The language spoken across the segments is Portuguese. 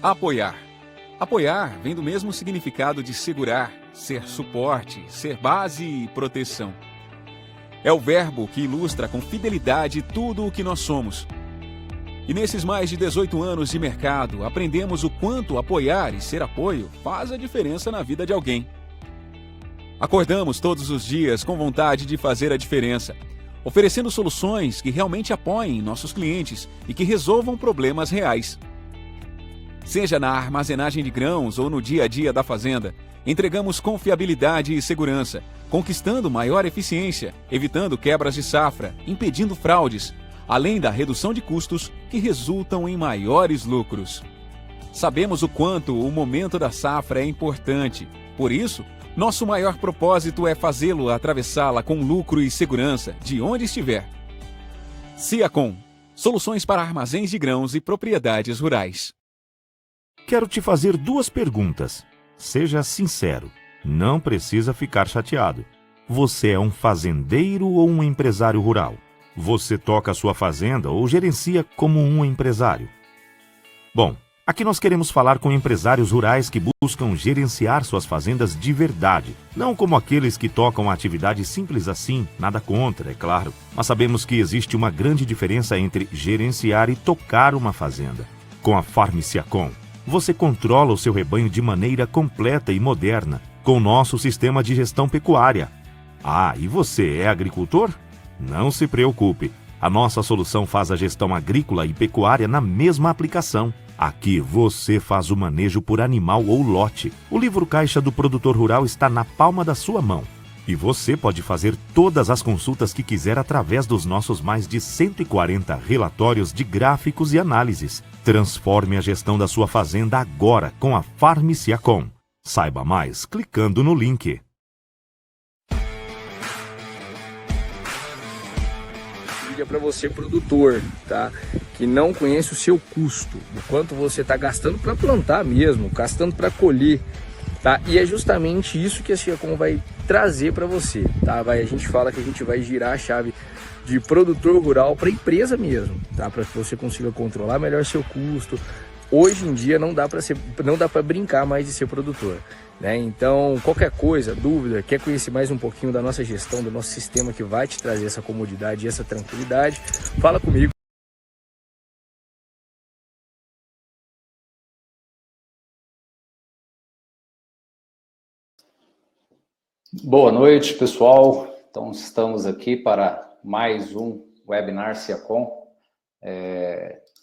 Apoiar. Apoiar vem do mesmo significado de segurar, ser suporte, ser base e proteção. É o verbo que ilustra com fidelidade tudo o que nós somos. E nesses mais de 18 anos de mercado, aprendemos o quanto apoiar e ser apoio faz a diferença na vida de alguém. Acordamos todos os dias com vontade de fazer a diferença, oferecendo soluções que realmente apoiem nossos clientes e que resolvam problemas reais. Seja na armazenagem de grãos ou no dia a dia da fazenda, entregamos confiabilidade e segurança, conquistando maior eficiência, evitando quebras de safra, impedindo fraudes, além da redução de custos que resultam em maiores lucros. Sabemos o quanto o momento da safra é importante, por isso, nosso maior propósito é fazê-lo atravessá-la com lucro e segurança de onde estiver. Siacom, soluções para armazéns de grãos e propriedades rurais. Quero te fazer 2 perguntas. Seja sincero, não precisa ficar chateado. Você é um fazendeiro ou um empresário rural? Você toca a sua fazenda ou gerencia como um empresário? Bom, aqui nós queremos falar com empresários rurais que buscam gerenciar suas fazendas de verdade. Não como aqueles que tocam a atividade simples assim, nada contra, é claro. Mas sabemos que existe uma grande diferença entre gerenciar e tocar uma fazenda. Com a Farm Siacom, você controla o seu rebanho de maneira completa e moderna, com o nosso sistema de gestão pecuária. Ah, e você é agricultor? Não se preocupe, a nossa solução faz a gestão agrícola e pecuária na mesma aplicação. Aqui você faz o manejo por animal ou lote. O livro caixa do produtor rural está na palma da sua mão. E você pode fazer todas as consultas que quiser através dos nossos mais de 140 relatórios de gráficos e análises. Transforme a gestão da sua fazenda agora com a Farm Siacom. Saiba mais clicando no link. Para você, produtor, tá? Que não conhece o seu custo, o quanto você está gastando para plantar mesmo, gastando para colher, tá? E é justamente isso que a Siacom vai trazer para você, tá? A gente fala que a gente vai girar a chave de produtor rural para empresa mesmo, tá? Para que você consiga controlar melhor seu custo. Hoje em dia não dá para brincar mais de ser produtor, né? Então, qualquer coisa, dúvida, quer conhecer mais um pouquinho da nossa gestão, do nosso sistema que vai te trazer essa comodidade e essa tranquilidade, fala comigo. Boa noite, pessoal. Então, estamos aqui para mais um webinar Siacom.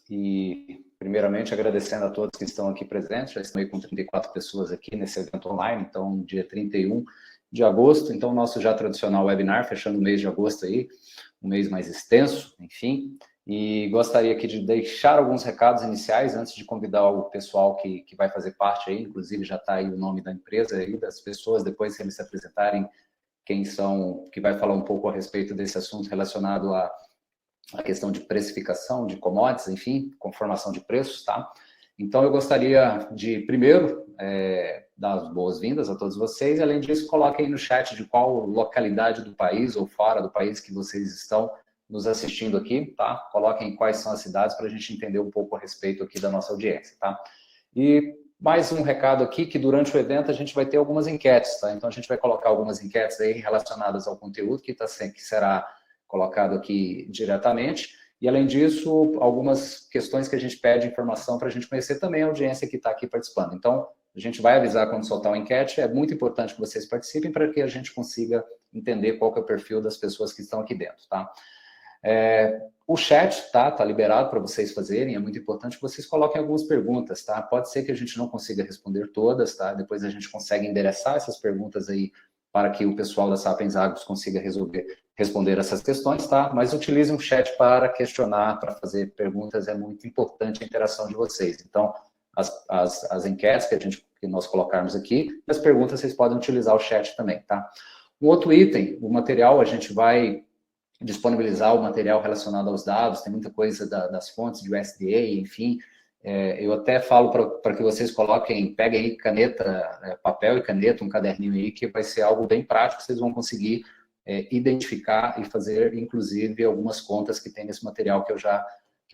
E, primeiramente, agradecendo a todos que estão aqui presentes. Já estamos aí com 34 pessoas aqui nesse evento online, então, dia 31 de agosto. Então, nosso já tradicional webinar, fechando o mês de agosto aí, um mês mais extenso, enfim. E gostaria aqui de deixar alguns recados iniciais antes de convidar o pessoal que vai fazer parte aí, inclusive já está aí o nome da empresa e das pessoas, depois que eles se apresentarem, quem são, que vai falar um pouco a respeito desse assunto relacionado à questão de precificação de commodities, enfim, conformação de preços, tá? Então, eu gostaria de, primeiro, dar as boas-vindas a todos vocês, e, além disso, coloquem aí no chat de qual localidade do país ou fora do país que vocês estão nos assistindo aqui, tá? Coloquem quais são as cidades para a gente entender um pouco a respeito aqui da nossa audiência, tá? E mais um recado aqui, que durante o evento a gente vai ter algumas enquetes, tá? Então, a gente vai colocar algumas enquetes aí relacionadas ao conteúdo que será colocado aqui diretamente, e, além disso, algumas questões que a gente pede informação para a gente conhecer também a audiência que está aqui participando. Então, a gente vai avisar quando soltar uma enquete, é muito importante que vocês participem para que a gente consiga entender qual que é o perfil das pessoas que estão aqui dentro, tá? O chat tá liberado para vocês fazerem, é muito importante que vocês coloquem algumas perguntas, tá? Pode ser que a gente não consiga responder todas, tá? Depois a gente consegue endereçar essas perguntas aí para que o pessoal da Sapiens Agros consiga responder essas questões, tá? Mas utilize um chat para questionar, para fazer perguntas, é muito importante a interação de vocês. Então, as enquetes que nós colocarmos aqui, as perguntas vocês podem utilizar o chat também, tá? Um outro item, o material, a gente vai disponibilizar o material relacionado aos dados, tem muita coisa das fontes de USDA, enfim. Eu até falo para que vocês peguem aí caneta, papel e caneta, um caderninho aí, que vai ser algo bem prático, vocês vão conseguir identificar e fazer, inclusive, algumas contas que tem nesse material que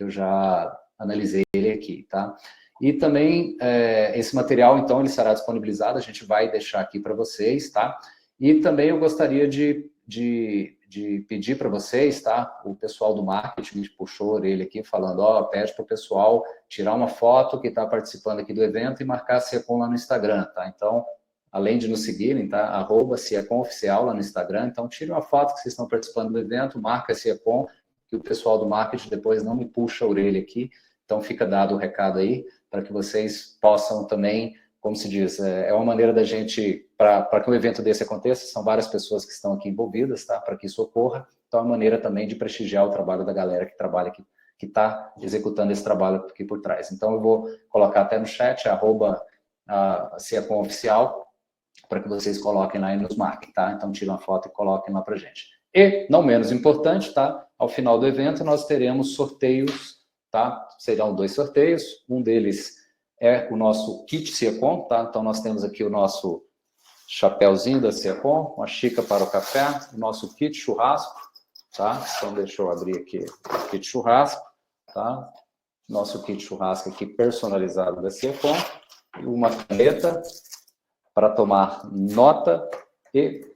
eu já analisei ele aqui, tá? E também esse material, então, ele será disponibilizado, a gente vai deixar aqui para vocês, tá? E também eu gostaria de pedir para vocês, tá? O pessoal do marketing me puxou a orelha aqui, falando, pede para o pessoal tirar uma foto que está participando aqui do evento e marcar a Ciacom lá no Instagram, tá? Então, além de nos seguirem, tá? @CiaComOficial lá no Instagram, então tire uma foto que vocês estão participando do evento, marca a Ciacom, que o pessoal do marketing depois não me puxa a orelha aqui, então fica dado o recado aí, para que vocês possam também, como se diz, é uma maneira da gente, para que um evento desse aconteça, são várias pessoas que estão aqui envolvidas, tá? Para que isso ocorra, então é uma maneira também de prestigiar o trabalho da galera que trabalha aqui, que está executando esse trabalho aqui por trás. Então eu vou colocar até no chat, @CiaComOficial, para que vocês coloquem lá e nos marquem, tá? Então tirem uma foto e coloquem lá para gente. E, não menos importante, tá? Ao final do evento nós teremos sorteios, tá? Serão 2 sorteios, um deles é o nosso kit Ciacom, tá? Então nós temos aqui o nosso chapéuzinho da Ciacom, uma xícara para o café, o nosso kit churrasco, tá? Então deixa eu abrir aqui o kit churrasco, tá? Nosso kit churrasco aqui personalizado da Ciacom, uma caneta para tomar nota e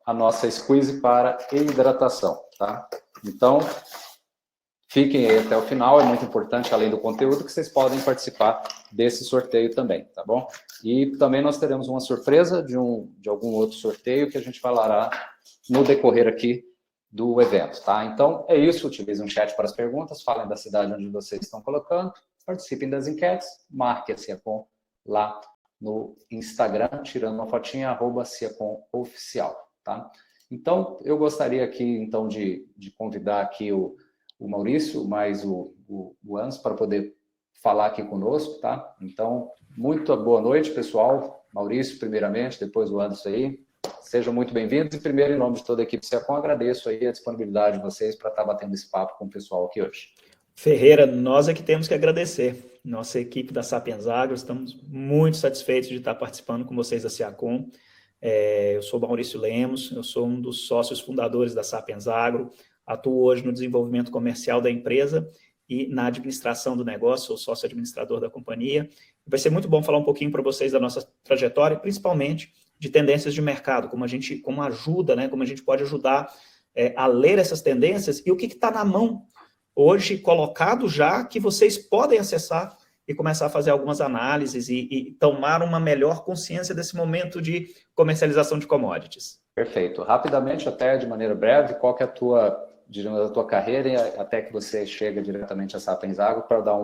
a nossa squeeze para hidratação, tá? Então, fiquem aí até o final, é muito importante, além do conteúdo, que vocês podem participar desse sorteio também, tá bom? E também nós teremos uma surpresa de algum outro sorteio que a gente falará no decorrer aqui do evento, tá? Então, é isso, utilizem o chat para as perguntas, falem da cidade onde vocês estão colocando, participem das enquetes, marque a Ciacom lá no Instagram, tirando uma fotinha, @CiacomOficial, tá? Então, eu gostaria aqui, então, de convidar aqui o Maurício, mais o Anderson, para poder falar aqui conosco, tá? Então, muito boa noite, pessoal. Maurício, primeiramente, depois o Anderson aí. Sejam muito bem-vindos. E primeiro, em nome de toda a equipe Ciacom, agradeço aí a disponibilidade de vocês para estar batendo esse papo com o pessoal aqui hoje. Ferreira, nós é que temos que agradecer. Nossa equipe da Sapiens Agro, estamos muito satisfeitos de estar participando com vocês da Ciacom. Eu sou Maurício Lemos, eu sou um dos sócios fundadores da Sapiens Agro, atuo hoje no desenvolvimento comercial da empresa e na administração do negócio, sou sócio administrador da companhia. Vai ser muito bom falar um pouquinho para vocês da nossa trajetória, principalmente de tendências de mercado, como a gente pode ajudar a ler essas tendências e o que está na mão hoje colocado já, que vocês podem acessar e começar a fazer algumas análises e tomar uma melhor consciência desse momento de comercialização de commodities. Perfeito. Rapidamente, até de maneira breve, qual que é a tua carreira até que você chega diretamente a Sapiens Agro, para dar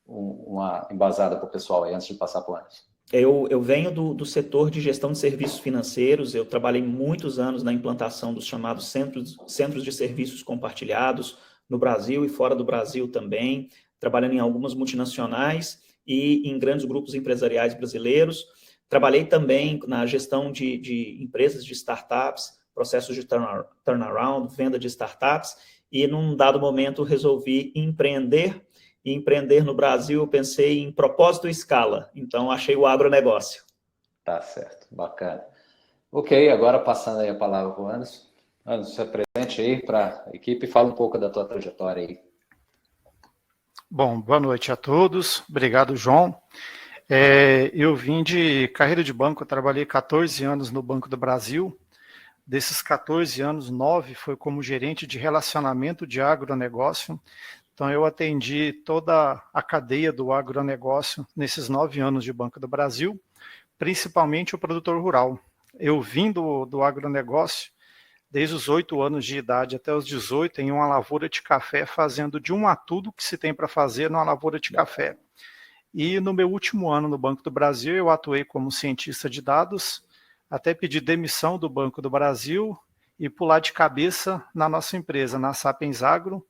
uma embasada para o pessoal aí, antes de passar para o Anderson. Eu venho do setor de gestão de serviços financeiros, eu trabalhei muitos anos na implantação dos chamados centros de serviços compartilhados, no Brasil e fora do Brasil também, trabalhando em algumas multinacionais e em grandes grupos empresariais brasileiros. Trabalhei também na gestão de empresas de startups, processos de turnaround, venda de startups, e num dado momento resolvi empreender. E empreender no Brasil, eu pensei em propósito e escala, então achei o agronegócio. Tá certo, bacana. Ok, agora passando aí a palavra para o Anderson. Anderson, se apresente aí para a equipe e fala um pouco da tua trajetória aí. Bom, boa noite a todos. Obrigado, João. Eu vim de carreira de banco, eu trabalhei 14 anos no Banco do Brasil. Desses 14 anos, 9 foi como gerente de relacionamento de agronegócio. Então, eu atendi toda a cadeia do agronegócio nesses 9 anos de Banco do Brasil, principalmente o produtor rural. Eu vim do agronegócio desde os 8 anos de idade até os 18, em uma lavoura de café, fazendo de um a tudo que se tem para fazer numa lavoura de café. E no meu último ano no Banco do Brasil, eu atuei como cientista de dados, até pedir demissão do Banco do Brasil e pular de cabeça na nossa empresa, na Sapiens Agro,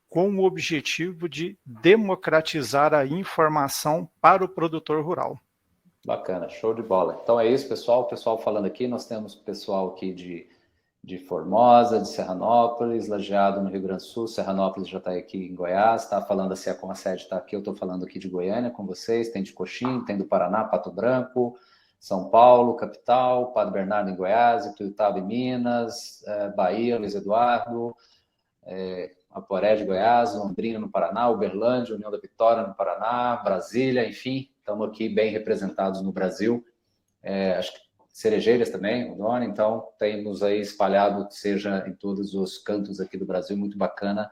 com o objetivo de democratizar a informação para o produtor rural. Bacana, show de bola. Então é isso, pessoal. O pessoal falando aqui, nós temos pessoal aqui de Formosa, de Serranópolis, Lajeado no Rio Grande do Sul, Serranópolis já está aqui em Goiás, está falando assim, a sede está aqui, eu estou falando aqui de Goiânia com vocês, tem de Coxim, tem do Paraná, Pato Branco, São Paulo, capital, Padre Bernardo em Goiás, Ituiutaba em Minas, Bahia, Luiz Eduardo, Aporé de Goiás, Londrina no Paraná, Uberlândia, União da Vitória no Paraná, Brasília, enfim, estamos aqui bem representados no Brasil. Acho que Cerejeiras também, Rondônia, então temos aí espalhado, seja em todos os cantos aqui do Brasil, muito bacana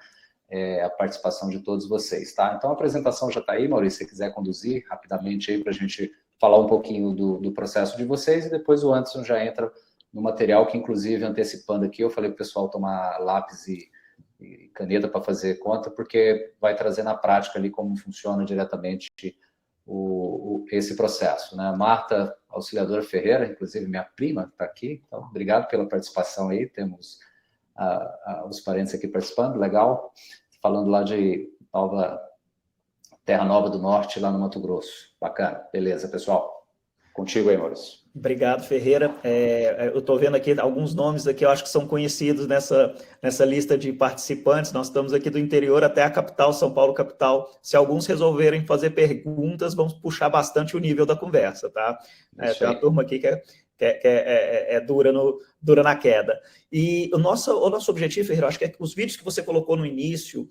a participação de todos vocês, tá? Então a apresentação já está aí, Maurício, se você quiser conduzir rapidamente aí para a gente falar um pouquinho do processo de vocês, e depois o Anderson já entra no material que, inclusive, antecipando aqui, eu falei para o pessoal tomar lápis e caneta para fazer conta, porque vai trazer na prática ali como funciona diretamente esse processo, né? Marta Auxiliadora Ferreira, inclusive minha prima, está aqui, então obrigado pela participação aí, temos os parentes aqui participando, legal, falando lá de Terra Nova do Norte, lá no Mato Grosso, bacana, beleza, pessoal, contigo aí, Maurício. Obrigado, Ferreira. Eu estou vendo aqui alguns nomes aqui, eu acho que são conhecidos nessa lista de participantes. Nós estamos aqui do interior até a capital, São Paulo, capital. Se alguns resolverem fazer perguntas, vamos puxar bastante o nível da conversa, tá? Tem uma turma aqui que é dura na queda. E o nosso objetivo, Ferreira, acho que os vídeos que você colocou no início,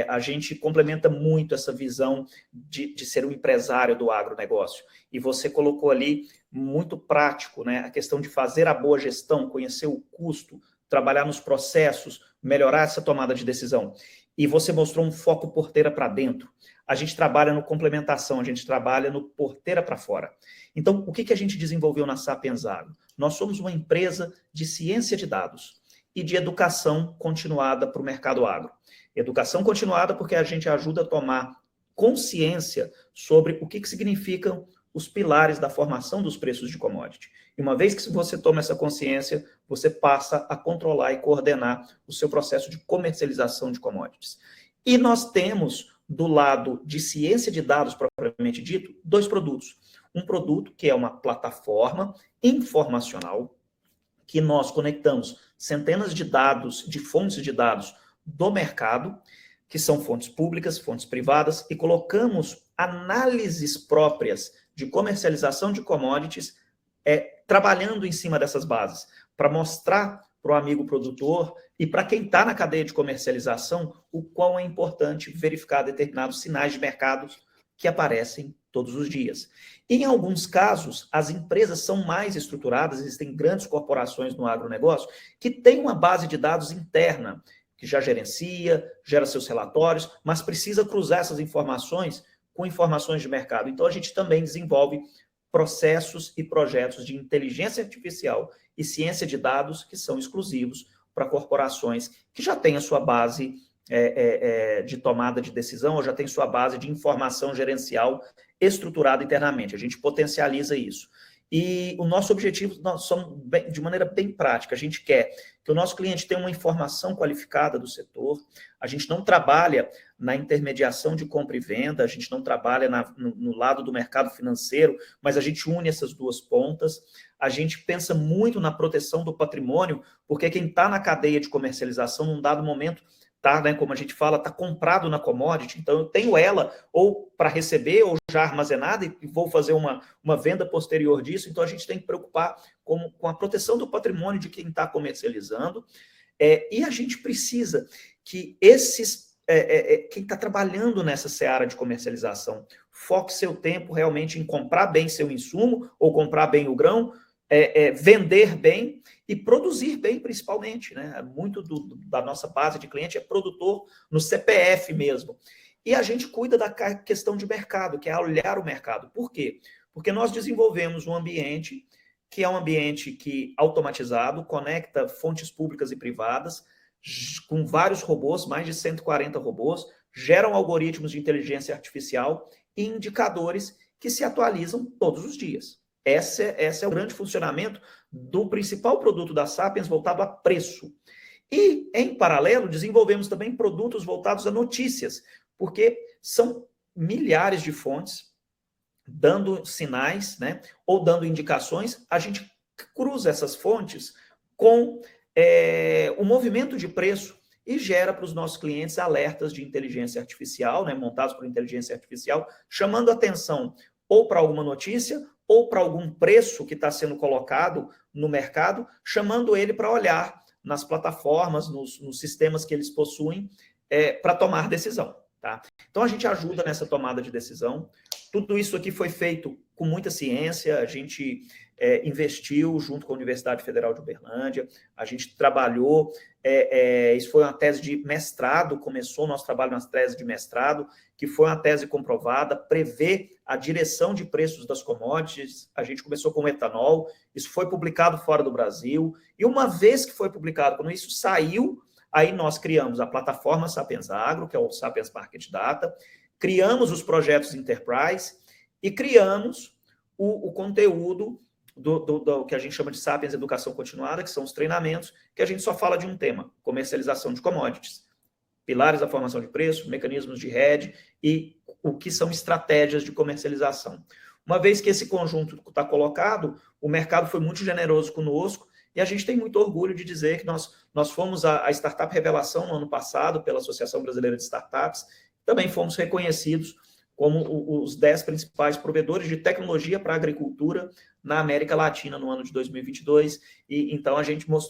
a gente complementa muito essa visão de ser um empresário do agronegócio. E você colocou ali muito prático, né? A questão de fazer a boa gestão, conhecer o custo, trabalhar nos processos, melhorar essa tomada de decisão. E você mostrou um foco porteira para dentro. A gente trabalha no complementação, a gente trabalha no porteira para fora. Então, o que a gente desenvolveu na Sapiens Agro? Nós somos uma empresa de ciência de dados e de educação continuada para o mercado agro. Educação continuada porque a gente ajuda a tomar consciência sobre o que significam os pilares da formação dos preços de commodity. E uma vez que você toma essa consciência, você passa a controlar e coordenar o seu processo de comercialização de commodities. E nós temos, do lado de ciência de dados propriamente dito, 2 produtos. Um produto que é uma plataforma informacional, que nós conectamos centenas de dados, de fontes de dados do mercado, que são fontes públicas, fontes privadas, e colocamos análises próprias de comercialização de commodities, trabalhando em cima dessas bases, para mostrar para o amigo produtor e para quem está na cadeia de comercialização o quão é importante verificar determinados sinais de mercado que aparecem todos os dias. Em alguns casos, as empresas são mais estruturadas, existem grandes corporações no agronegócio que têm uma base de dados interna, que já gerencia, gera seus relatórios, mas precisa cruzar essas informações com informações de mercado. Então, a gente também desenvolve processos e projetos de inteligência artificial e ciência de dados que são exclusivos para corporações que já têm a sua base de tomada de decisão ou já tem sua base de informação gerencial estruturada internamente. A gente potencializa isso. E o nosso objetivo, nós somos de maneira bem prática, a gente quer que o nosso cliente tenha uma informação qualificada do setor, a gente não trabalha na intermediação de compra e venda, a gente não trabalha no lado do mercado financeiro, mas a gente une essas duas pontas, a gente pensa muito na proteção do patrimônio, porque quem está na cadeia de comercialização, num dado momento, tá, né, como a gente fala, está comprado na commodity, então eu tenho ela ou para receber ou já armazenada e vou fazer uma venda posterior disso, então a gente tem que preocupar com a proteção do patrimônio de quem está comercializando, e a gente precisa que quem está trabalhando nessa seara de comercialização foque seu tempo realmente em comprar bem seu insumo ou comprar bem o grão, vender bem e produzir bem, principalmente, né? Muito da nossa base de cliente é produtor no CPF mesmo. E a gente cuida da questão de mercado, que é olhar o mercado. Por quê? Porque nós desenvolvemos um ambiente que é um ambiente que automatizado, conecta fontes públicas e privadas, com vários robôs, mais de 140 robôs, geram algoritmos de inteligência artificial e indicadores que se atualizam todos os dias. Esse é o grande funcionamento do principal produto da Sapiens voltado a preço. E, em paralelo, desenvolvemos também produtos voltados a notícias, porque são milhares de fontes dando sinais, né, ou dando indicações. A gente cruza essas fontes com o movimento de preço e gera para os nossos clientes alertas de inteligência artificial, né, montados por inteligência artificial, chamando atenção ou para alguma notícia ou para algum preço que está sendo colocado no mercado, chamando ele para olhar nas plataformas, nos sistemas que eles possuem, para tomar decisão. Tá? Então, a gente ajuda nessa tomada de decisão. Tudo isso aqui foi feito com muita ciência, a gente investiu junto com a Universidade Federal de Uberlândia, a gente trabalhou, isso foi uma tese de mestrado, começou o nosso trabalho na tese de mestrado, que foi uma tese comprovada, prevê a direção de preços das commodities, a gente começou com o etanol, isso foi publicado fora do Brasil, e uma vez que foi publicado, quando isso saiu, aí nós criamos a plataforma Sapiens Agro, que é o Sapiens Market Data, criamos os projetos Enterprise e criamos o conteúdo do que a gente chama de Sapiens Educação Continuada, que são os treinamentos, que a gente só fala de um tema, comercialização de commodities, pilares da formação de preço, mecanismos de hedge e o que são estratégias de comercialização. Uma vez que esse conjunto está colocado, o mercado foi muito generoso conosco e a gente tem muito orgulho de dizer que nós fomos a Startup Revelação no ano passado pela Associação Brasileira de Startups, também fomos reconhecidos como os 10 principais provedores de tecnologia para a agricultura na América Latina no ano de 2022, e então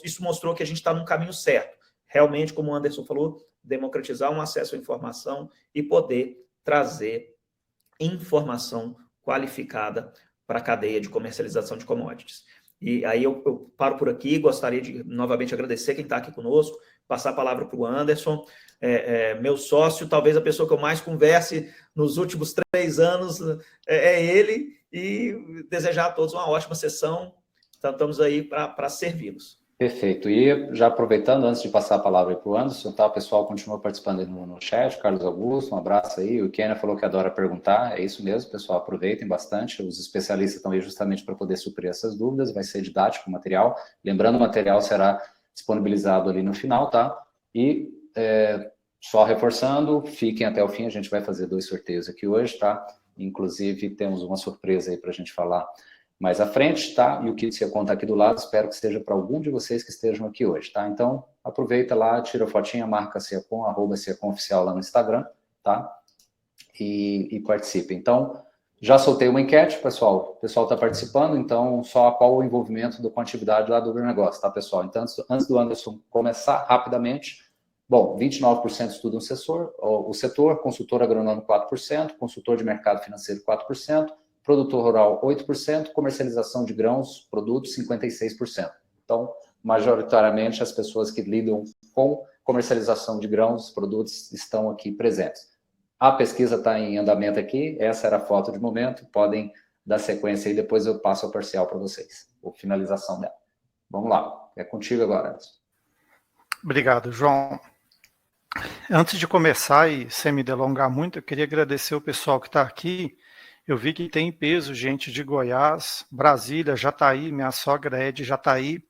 isso mostrou que a gente está no caminho certo. Realmente, como o Anderson falou, democratizar um acesso à informação e poder trazer informação qualificada para a cadeia de comercialização de commodities. E aí eu paro por aqui, gostaria de novamente agradecer quem está aqui conosco, passar a palavra para o Anderson, meu sócio, talvez a pessoa que eu mais converse nos últimos 3 anos é ele, e desejar a todos uma ótima sessão, então estamos aí para servi-los. Perfeito. E já aproveitando, antes de passar a palavra para o Anderson, tá? O pessoal continua participando aí no chat, Carlos Augusto, um abraço aí, o Kenia falou que adora perguntar, é isso mesmo, pessoal, aproveitem bastante, os especialistas estão aí justamente para poder suprir essas dúvidas, vai ser didático o material, lembrando, o material será disponibilizado ali no final, tá? E só reforçando, fiquem até o fim, a gente vai fazer 2 sorteios aqui hoje, tá? Inclusive, temos uma surpresa aí para a gente falar mais à frente, tá? E o kit Secom tá aqui do lado, espero que seja para algum de vocês que estejam aqui hoje, tá? Então, aproveita lá, tira a fotinha, marca Secom, @SecomOficial lá no Instagram, tá? E participe. Então, já soltei uma enquete, pessoal. O pessoal está participando, então, só qual o envolvimento com a atividade lá do negócio, tá, pessoal? Então, antes do Anderson começar rapidamente, bom, 29% estudam o setor, consultor agronômico 4%, consultor de mercado financeiro 4%, produtor rural 8%, comercialização de grãos, produtos 56%. Então, majoritariamente, as pessoas que lidam com comercialização de grãos, produtos, estão aqui presentes. A pesquisa está em andamento aqui, essa era a foto de momento, podem dar sequência aí, depois eu passo a parcial para vocês, a finalização dela. Vamos lá, é contigo agora, Anderson. Obrigado, João. Antes de começar, e sem me delongar muito, eu queria agradecer o pessoal que está aqui. Eu vi que tem em peso gente de Goiás, Brasília, Jataí, minha sogra é de Jataí,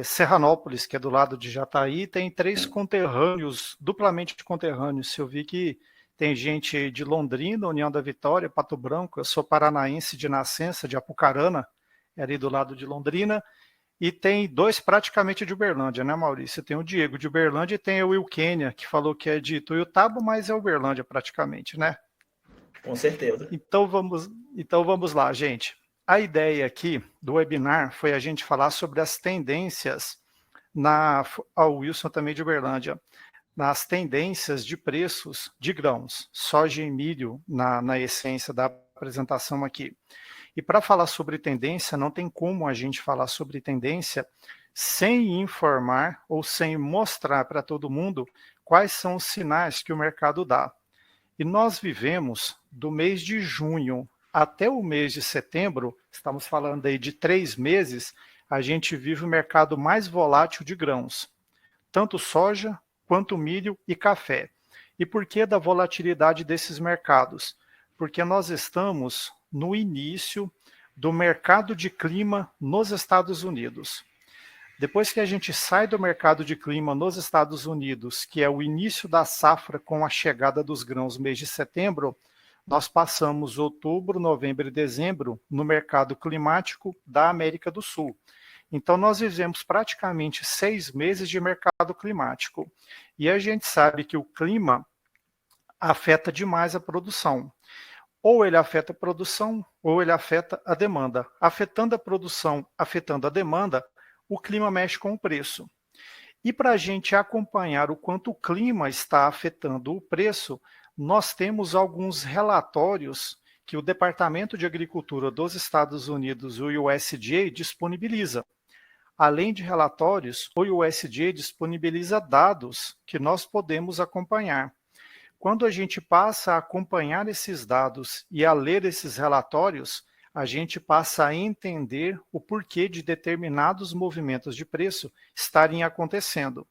Serranópolis, que é do lado de Jataí, tem 3 conterrâneos, duplamente conterrâneos. Eu vi que tem gente de Londrina, União da Vitória, Pato Branco, eu sou paranaense de nascença, de Apucarana, é ali do lado de Londrina, e tem 2 praticamente de Uberlândia, né, Maurício? Tem o Diego de Uberlândia e tem o Will Kenia, que falou que é de Tuiutaba, mas é Uberlândia praticamente, né? Com certeza. Então vamos lá, gente. A ideia aqui do webinar foi a gente falar sobre as tendências, ao Wilson também de Uberlândia, nas tendências de preços de grãos, soja e milho, na essência da apresentação aqui. E para falar sobre tendência, não tem como a gente falar sobre tendência sem informar ou sem mostrar para todo mundo quais são os sinais que o mercado dá. E nós vivemos do mês de junho até o mês de setembro, estamos falando aí de 3 meses, a gente vive o mercado mais volátil de grãos, tanto soja quanto milho e café. E por que da volatilidade desses mercados? Porque nós estamos no início do mercado de clima nos Estados Unidos. Depois que a gente sai do mercado de clima nos Estados Unidos, que é o início da safra com a chegada dos grãos no mês de setembro, nós passamos outubro, novembro e dezembro no mercado climático da América do Sul. Então, nós vivemos praticamente 6 meses de mercado climático. E a gente sabe que o clima afeta demais a produção. Ou ele afeta a produção, ou ele afeta a demanda. Afetando a produção, afetando a demanda, o clima mexe com o preço. E para a gente acompanhar o quanto o clima está afetando o preço, nós temos alguns relatórios que o Departamento de Agricultura dos Estados Unidos, o USDA, disponibiliza. Além de relatórios, o USDA disponibiliza dados que nós podemos acompanhar. Quando a gente passa a acompanhar esses dados e a ler esses relatórios, a gente passa a entender o porquê de determinados movimentos de preço estarem acontecendo.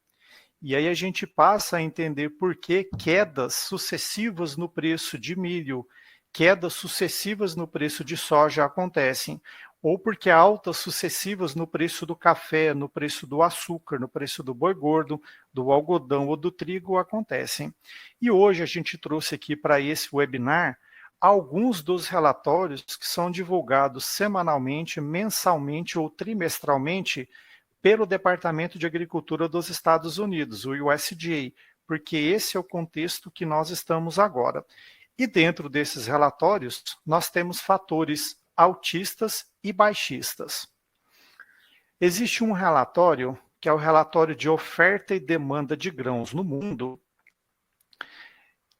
E aí a gente passa a entender por que quedas sucessivas no preço de milho, quedas sucessivas no preço de soja acontecem, ou porque altas sucessivas no preço do café, no preço do açúcar, no preço do boi gordo, do algodão ou do trigo acontecem. E hoje a gente trouxe aqui para esse webinar alguns dos relatórios que são divulgados semanalmente, mensalmente ou trimestralmente pelo Departamento de Agricultura dos Estados Unidos, o USDA, porque esse é o contexto que nós estamos agora. E dentro desses relatórios, nós temos fatores altistas e baixistas. Existe um relatório, que é o relatório de oferta e demanda de grãos no mundo,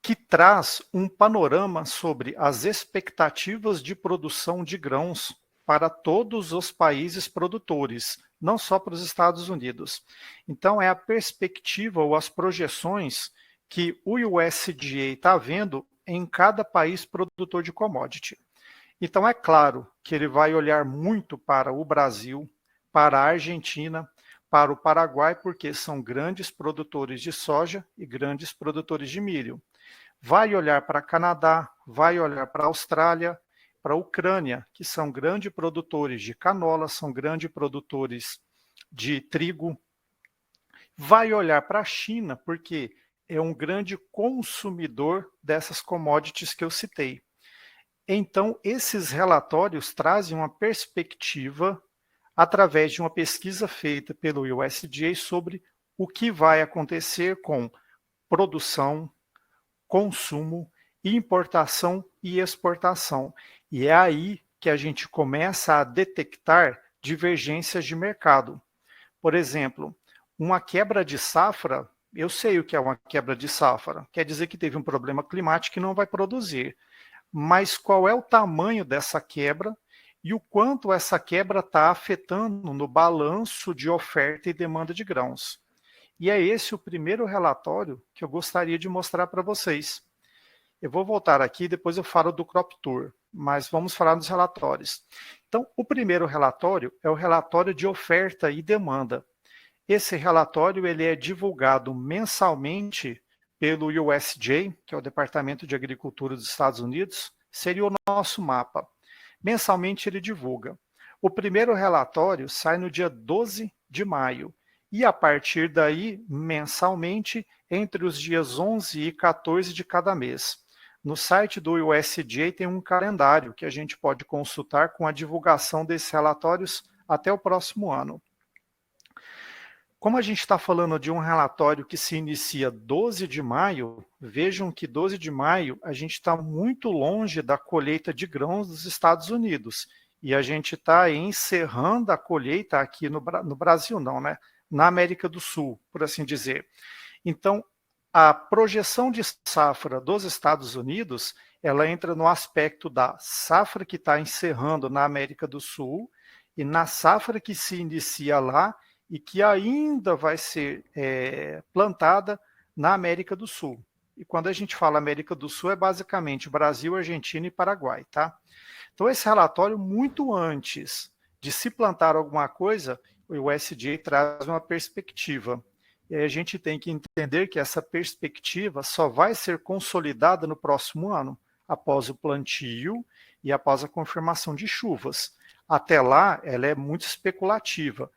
que traz um panorama sobre as expectativas de produção de grãos para todos os países produtores, não só para os Estados Unidos. Então, é a perspectiva ou as projeções que o USDA está vendo em cada país produtor de commodity. Então, é claro que ele vai olhar muito para o Brasil, para a Argentina, para o Paraguai, porque são grandes produtores de soja e grandes produtores de milho. Vai olhar para Canadá, vai olhar para a Austrália, para a Ucrânia, que são grandes produtores de canola, são grandes produtores de trigo. Vai olhar para a China, porque é um grande consumidor dessas commodities que eu citei. Então, esses relatórios trazem uma perspectiva através de uma pesquisa feita pelo USDA sobre o que vai acontecer com produção, consumo, importação e exportação. E é aí que a gente começa a detectar divergências de mercado. Por exemplo, uma quebra de safra, eu sei o que é uma quebra de safra, quer dizer que teve um problema climático e não vai produzir. Mas qual é o tamanho dessa quebra e o quanto essa quebra está afetando no balanço de oferta e demanda de grãos. E é esse o primeiro relatório que eu gostaria de mostrar para vocês. Eu vou voltar aqui, depois eu falo do Crop Tour, mas vamos falar dos relatórios. Então, o primeiro relatório é o relatório de oferta e demanda. Esse relatório ele é divulgado mensalmente pelo USDA, que é o Departamento de Agricultura dos Estados Unidos, seria o nosso mapa. Mensalmente ele divulga. O primeiro relatório sai no dia 12 de maio, e a partir daí, mensalmente, entre os dias 11 e 14 de cada mês. No site do USDA tem um calendário que a gente pode consultar com a divulgação desses relatórios até o próximo ano. Como a gente está falando de um relatório que se inicia 12 de maio, vejam que 12 de maio a gente está muito longe da colheita de grãos dos Estados Unidos. E a gente está encerrando a colheita aqui no Brasil, não, né? Na América do Sul, por assim dizer. Então, a projeção de safra dos Estados Unidos, ela entra no aspecto da safra que está encerrando na América do Sul e na safra que se inicia lá e que ainda vai ser plantada na América do Sul. E quando a gente fala América do Sul, é basicamente Brasil, Argentina e Paraguai, tá? Então, esse relatório, muito antes de se plantar alguma coisa, o USDA traz uma perspectiva. E aí a gente tem que entender que essa perspectiva só vai ser consolidada no próximo ano, após o plantio e após a confirmação de chuvas. Até lá, ela é muito especulativa.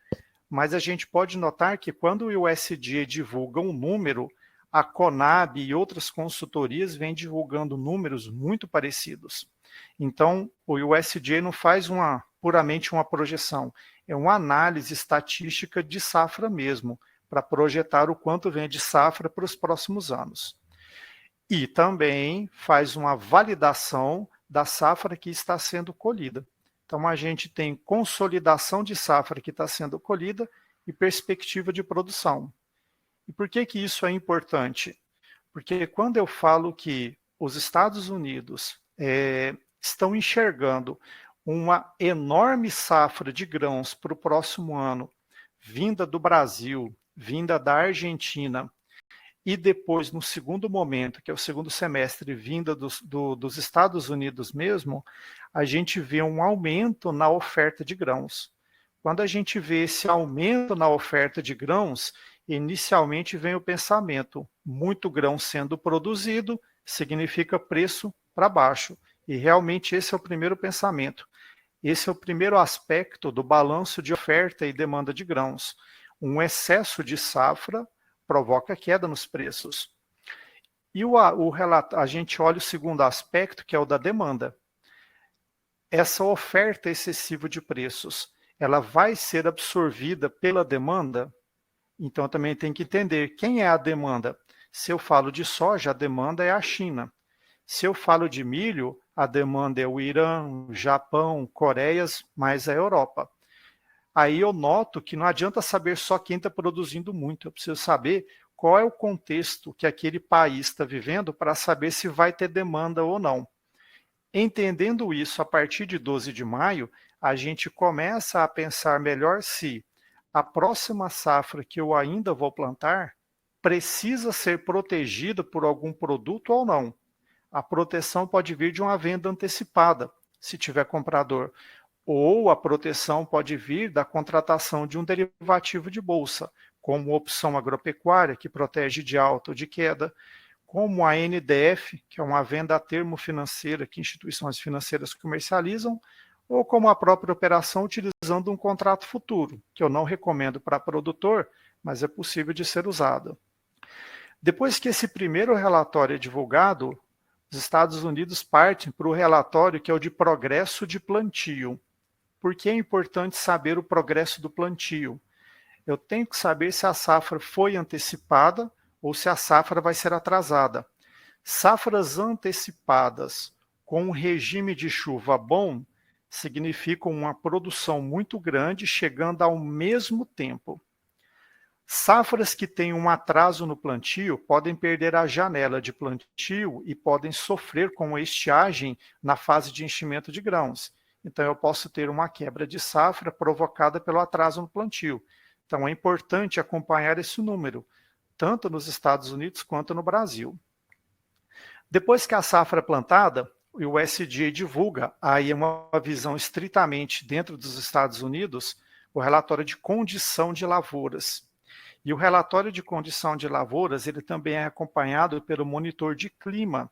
Mas a gente pode notar que quando o USDA divulga um número, a Conab e outras consultorias vêm divulgando números muito parecidos. Então, o USDA não faz puramente uma projeção, é uma análise estatística de safra mesmo, para projetar o quanto vem de safra para os próximos anos. E também faz uma validação da safra que está sendo colhida. Então, a gente tem consolidação de safra que está sendo colhida e perspectiva de produção. E por que que isso é importante? Porque quando eu falo que os Estados Unidos estão enxergando uma enorme safra de grãos para o próximo ano, vinda do Brasil, vinda da Argentina, e depois, no segundo momento, que é o segundo semestre, vinda dos Estados Unidos mesmo, a gente vê um aumento na oferta de grãos. Quando a gente vê esse aumento na oferta de grãos, inicialmente vem o pensamento, muito grão sendo produzido significa preço para baixo. E realmente esse é o primeiro pensamento. Esse é o primeiro aspecto do balanço de oferta e demanda de grãos. Um excesso de safra provoca queda nos preços. E a gente olha o segundo aspecto, que é o da demanda. Essa oferta excessiva de preços, ela vai ser absorvida pela demanda? Então também tem que entender quem é a demanda. Se eu falo de soja, a demanda é a China. Se eu falo de milho, a demanda é o Irã, o Japão, Coreias, mais a Europa. Aí eu noto que não adianta saber só quem está produzindo muito, eu preciso saber qual é o contexto que aquele país está vivendo para saber se vai ter demanda ou não. Entendendo isso, a partir de 12 de maio, a gente começa a pensar melhor se a próxima safra que eu ainda vou plantar precisa ser protegida por algum produto ou não. A proteção pode vir de uma venda antecipada, se tiver comprador, ou a proteção pode vir da contratação de um derivativo de bolsa, como opção agropecuária, que protege de alta ou de queda, como a NDF, que é uma venda a termo financeira que instituições financeiras comercializam, ou como a própria operação utilizando um contrato futuro, que eu não recomendo para produtor, mas é possível de ser usado. Depois que esse primeiro relatório é divulgado, os Estados Unidos partem para o relatório que é o de progresso de plantio. Por que é importante saber o progresso do plantio? Eu tenho que saber se a safra foi antecipada ou se a safra vai ser atrasada. Safras antecipadas com um regime de chuva bom significam uma produção muito grande chegando ao mesmo tempo. Safras que têm um atraso no plantio podem perder a janela de plantio e podem sofrer com a estiagem na fase de enchimento de grãos. Então, eu posso ter uma quebra de safra provocada pelo atraso no plantio. Então, é importante acompanhar esse número, tanto nos Estados Unidos quanto no Brasil. Depois que a safra é plantada, o USDA divulga, aí é uma visão estritamente dentro dos Estados Unidos, o relatório de condição de lavouras. E o relatório de condição de lavouras, ele também é acompanhado pelo monitor de clima.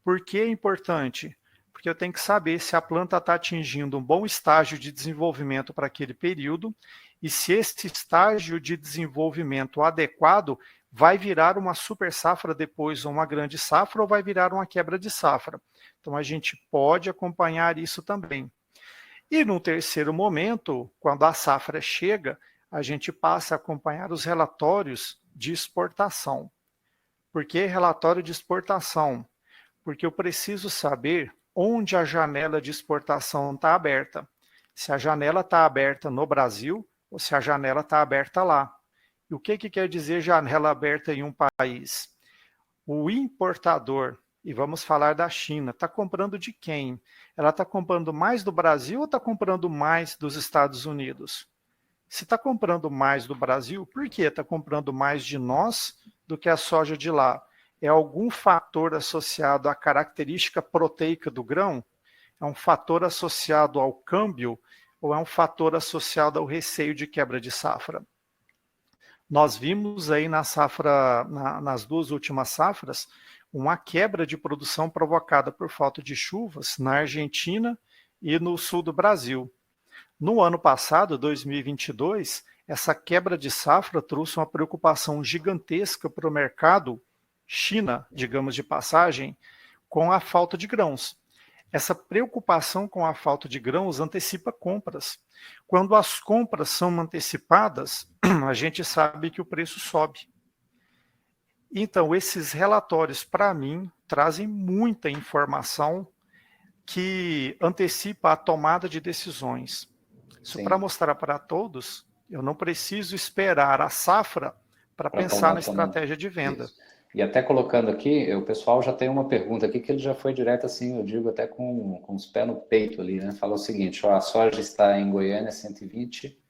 Por que é importante? Porque eu tenho que saber se a planta está atingindo um bom estágio de desenvolvimento para aquele período e se esse estágio de desenvolvimento adequado vai virar uma super safra depois, ou uma grande safra, ou vai virar uma quebra de safra. Então, a gente pode acompanhar isso também. E no terceiro momento, quando a safra chega, a gente passa a acompanhar os relatórios de exportação. Por que relatório de exportação? Porque eu preciso saber onde a janela de exportação está aberta. Se a janela está aberta no Brasil ou se a janela está aberta lá. E o que quer dizer janela aberta em um país? O importador, e vamos falar da China, está comprando de quem? Ela está comprando mais do Brasil ou está comprando mais dos Estados Unidos? Se está comprando mais do Brasil, por que está comprando mais de nós do que a soja de lá? É algum fator associado à característica proteica do grão? É um fator associado ao câmbio ou é um fator associado ao receio de quebra de safra? Nós vimos aí nas duas últimas safras uma quebra de produção provocada por falta de chuvas na Argentina e no sul do Brasil. No ano passado, 2022, essa quebra de safra trouxe uma preocupação gigantesca para o mercado China, digamos de passagem, com a falta de grãos. Essa preocupação com a falta de grãos antecipa compras. Quando as compras são antecipadas, a gente sabe que o preço sobe. Então, esses relatórios, para mim, trazem muita informação que antecipa a tomada de decisões. Isso para mostrar para todos, eu não preciso esperar a safra para Pra pensar tomar na também. estratégia de venda. Isso. E até colocando aqui, o pessoal já tem uma pergunta aqui que ele já foi direto assim, eu digo até com os pés no peito ali, né? Fala o seguinte, ó, a soja está em Goiânia 120,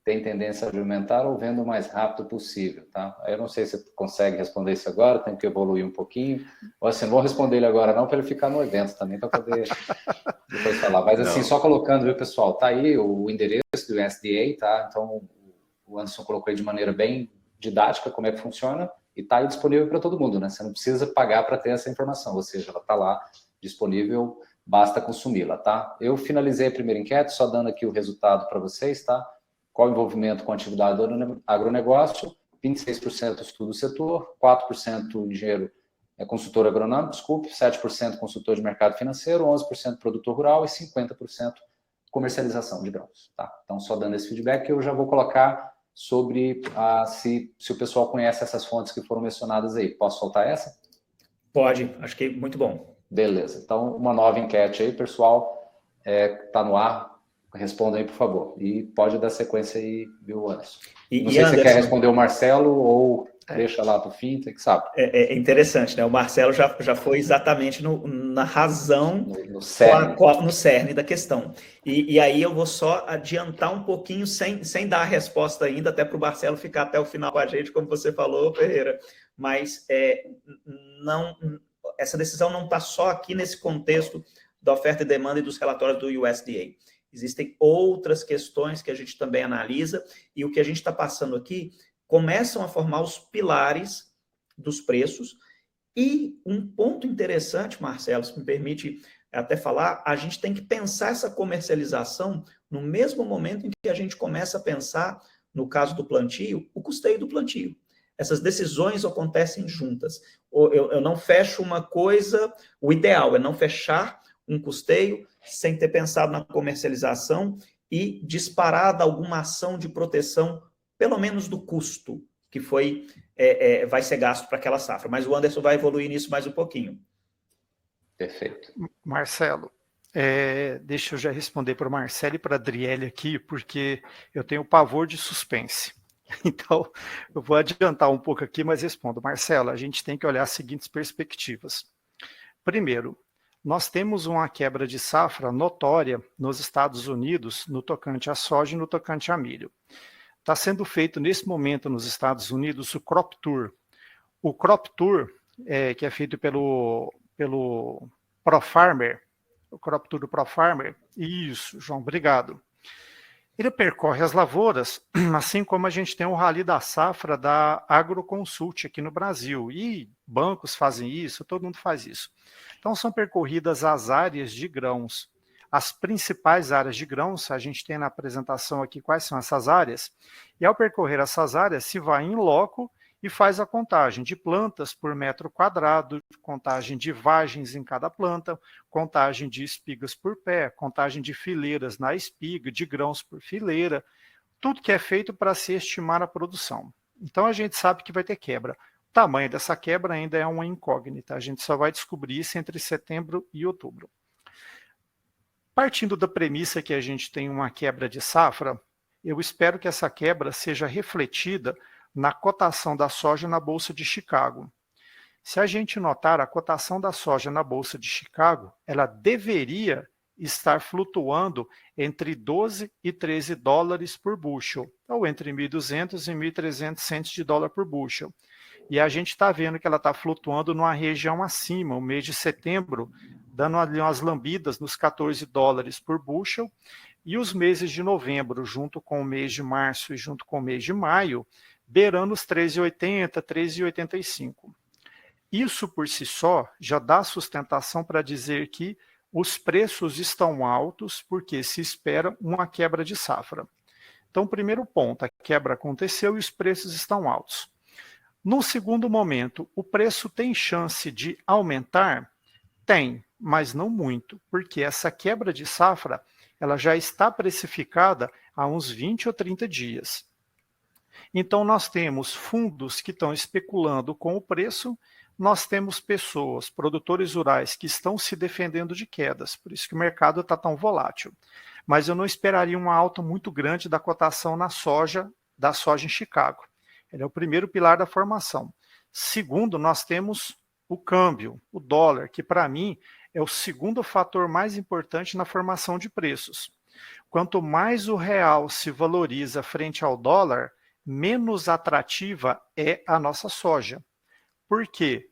tem tendência a aumentar ou vendo o mais rápido possível, tá? Eu não sei se você consegue responder isso agora, tem que evoluir um pouquinho. Ou assim, não vou responder ele agora não, para ele ficar no evento também, para poder depois falar. Mas assim, Não. só colocando, viu, pessoal? Tá aí o endereço do USDA, tá? Então, o Anderson colocou aí de maneira bem didática como é que funciona e tá aí disponível para todo mundo, né? Você não precisa pagar para ter essa informação, ou seja, ela tá lá disponível, basta consumi-la, tá? Eu finalizei a primeira enquete, só dando aqui o resultado para vocês, tá? Qual o envolvimento com a atividade do agronegócio? 26% estudo do setor, 4% engenheiro consultor agronômico, desculpe, 7% consultor de mercado financeiro, 11% produtor rural e 50% comercialização de grãos. Tá? Então, só dando esse feedback, eu já vou colocar sobre se o pessoal conhece essas fontes que foram mencionadas aí. Posso soltar essa? Pode, acho que muito bom. Beleza. Então, uma nova enquete aí, pessoal, tá no ar. Responda aí, por favor. E pode dar sequência aí, viu, Anderson? Não sei se você quer responder o Marcelo ou deixa lá para o fim, tem que saber. É interessante, né? O Marcelo já foi exatamente na razão, no cerne. No cerne da questão. E aí eu vou só adiantar um pouquinho, sem dar a resposta ainda, até para o Marcelo ficar até o final com a gente, como você falou, Ferreira. Mas essa decisão não está só aqui nesse contexto da oferta e demanda e dos relatórios do USDA. Existem outras questões que a gente também analisa, e o que a gente está passando aqui começam a formar os pilares dos preços. E um ponto interessante, Marcelo, se me permite até falar, a gente tem que pensar essa comercialização no mesmo momento em que a gente começa a pensar, no caso do plantio, o custeio do plantio. Essas decisões acontecem juntas. Eu não fecho uma coisa, o ideal é não fechar um custeio sem ter pensado na comercialização e disparada alguma ação de proteção, pelo menos do custo que vai ser gasto para aquela safra. Mas o Anderson vai evoluir nisso mais um pouquinho. Perfeito. Marcelo, deixa eu já responder para o Marcelo e para a Adriele aqui, porque eu tenho pavor de suspense. Então, eu vou adiantar um pouco aqui, mas respondo. Marcelo, a gente tem que olhar as seguintes perspectivas. Primeiro, nós temos uma quebra de safra notória nos Estados Unidos no tocante à soja e no tocante a milho. Está sendo feito nesse momento nos Estados Unidos o Crop Tour. O Crop Tour, que é feito pelo ProFarmer, o Crop Tour do ProFarmer, isso, João, obrigado. Ele percorre as lavouras, assim como a gente tem o Rally da Safra da Agroconsult aqui no Brasil. E bancos fazem isso, todo mundo faz isso. Então, são percorridas as áreas de grãos. As principais áreas de grãos, a gente tem na apresentação aqui quais são essas áreas. E ao percorrer essas áreas, se vai em loco e faz a contagem de plantas por metro quadrado, contagem de vagens em cada planta, contagem de espigas por pé, contagem de fileiras na espiga, de grãos por fileira, tudo que é feito para se estimar a produção. Então a gente sabe que vai ter quebra. O tamanho dessa quebra ainda é uma incógnita, a gente só vai descobrir isso entre setembro e outubro. Partindo da premissa que a gente tem uma quebra de safra, eu espero que essa quebra seja refletida na cotação da soja na Bolsa de Chicago. Se a gente notar, a cotação da soja na Bolsa de Chicago, ela deveria estar flutuando entre 12 e 13 dólares por bushel, ou entre 1.200 e 1.300 cents de dólar por bushel. E a gente está vendo que ela está flutuando numa região acima, o mês de setembro, dando ali umas lambidas nos 14 dólares por bushel, e os meses de novembro, junto com o mês de março e junto com o mês de maio, beirando os 13,80, 13,85. Isso por si só já dá sustentação para dizer que os preços estão altos porque se espera uma quebra de safra. Então, primeiro ponto, a quebra aconteceu e os preços estão altos. No segundo momento, o preço tem chance de aumentar? Tem, mas não muito, porque essa quebra de safra ela já está precificada há uns 20 ou 30 dias. Então, nós temos fundos que estão especulando com o preço, nós temos pessoas, produtores rurais, que estão se defendendo de quedas, por isso que o mercado está tão volátil. Mas eu não esperaria uma alta muito grande da cotação da soja em Chicago. Ele é o primeiro pilar da formação. Segundo, nós temos o câmbio, o dólar, que para mim é o segundo fator mais importante na formação de preços. Quanto mais o real se valoriza frente ao dólar, menos atrativa é a nossa soja. Por quê?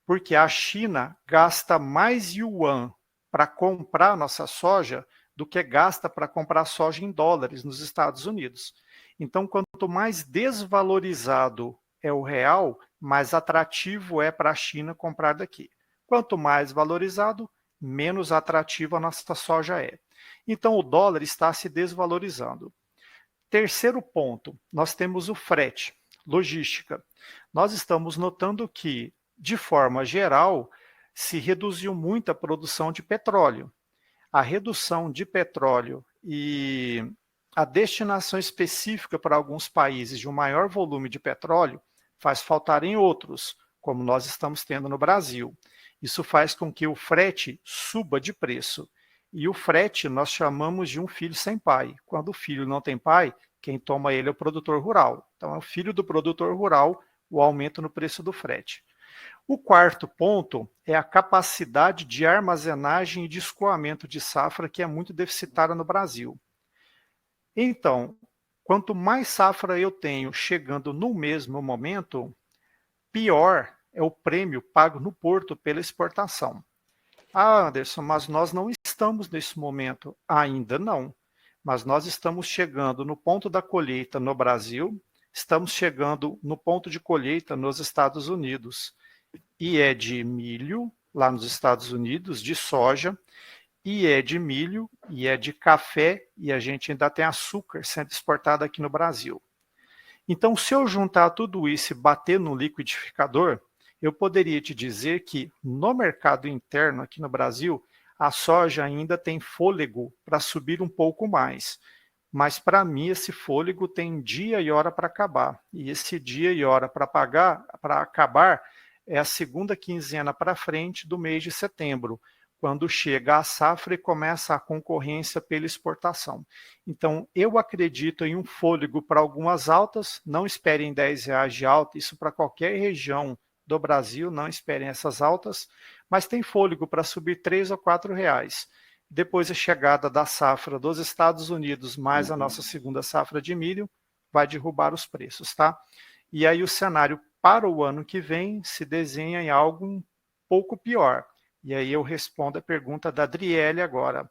Porque a China gasta mais yuan para comprar a nossa soja do que gasta para comprar soja em dólares nos Estados Unidos. Então, quanto mais desvalorizado é o real, mais atrativo é para a China comprar daqui. Quanto mais valorizado, menos atrativa a nossa soja é. Então, o dólar está se desvalorizando. Terceiro ponto, nós temos o frete, logística. Nós estamos notando que, de forma geral, se reduziu muito a produção de petróleo. A redução de petróleo e a destinação específica para alguns países de um maior volume de petróleo faz faltar em outros, como nós estamos tendo no Brasil. Isso faz com que o frete suba de preço. E o frete nós chamamos de um filho sem pai. Quando o filho não tem pai, quem toma ele é o produtor rural. Então é o filho do produtor rural o aumento no preço do frete. O quarto ponto é a capacidade de armazenagem e de escoamento de safra, que é muito deficitária no Brasil. Então, quanto mais safra eu tenho chegando no mesmo momento, pior é o prêmio pago no porto pela exportação. Ah, Anderson, mas nós não estamos nesse momento. Ainda não. Mas nós estamos chegando no ponto da colheita no Brasil, estamos chegando no ponto de colheita nos Estados Unidos. E é de milho, lá nos Estados Unidos, de soja, e é de milho, e é de café, e a gente ainda tem açúcar sendo exportado aqui no Brasil. Então, se eu juntar tudo isso e bater no liquidificador, eu poderia te dizer que no mercado interno aqui no Brasil, a soja ainda tem fôlego para subir um pouco mais. Mas para mim esse fôlego tem dia e hora para acabar. E esse dia e hora para acabar é a segunda quinzena para frente do mês de setembro, quando chega a safra e começa a concorrência pela exportação. Então, eu acredito em um fôlego para algumas altas, não esperem R$10 de alta, isso para qualquer região do Brasil, não esperem essas altas, mas tem fôlego para subir R$3 ou R$4. Depois a chegada da safra dos Estados Unidos, mais a nossa segunda safra de milho, vai derrubar os preços, tá? E aí o cenário para o ano que vem se desenha em algo um pouco pior. E aí eu respondo a pergunta da Adriele agora.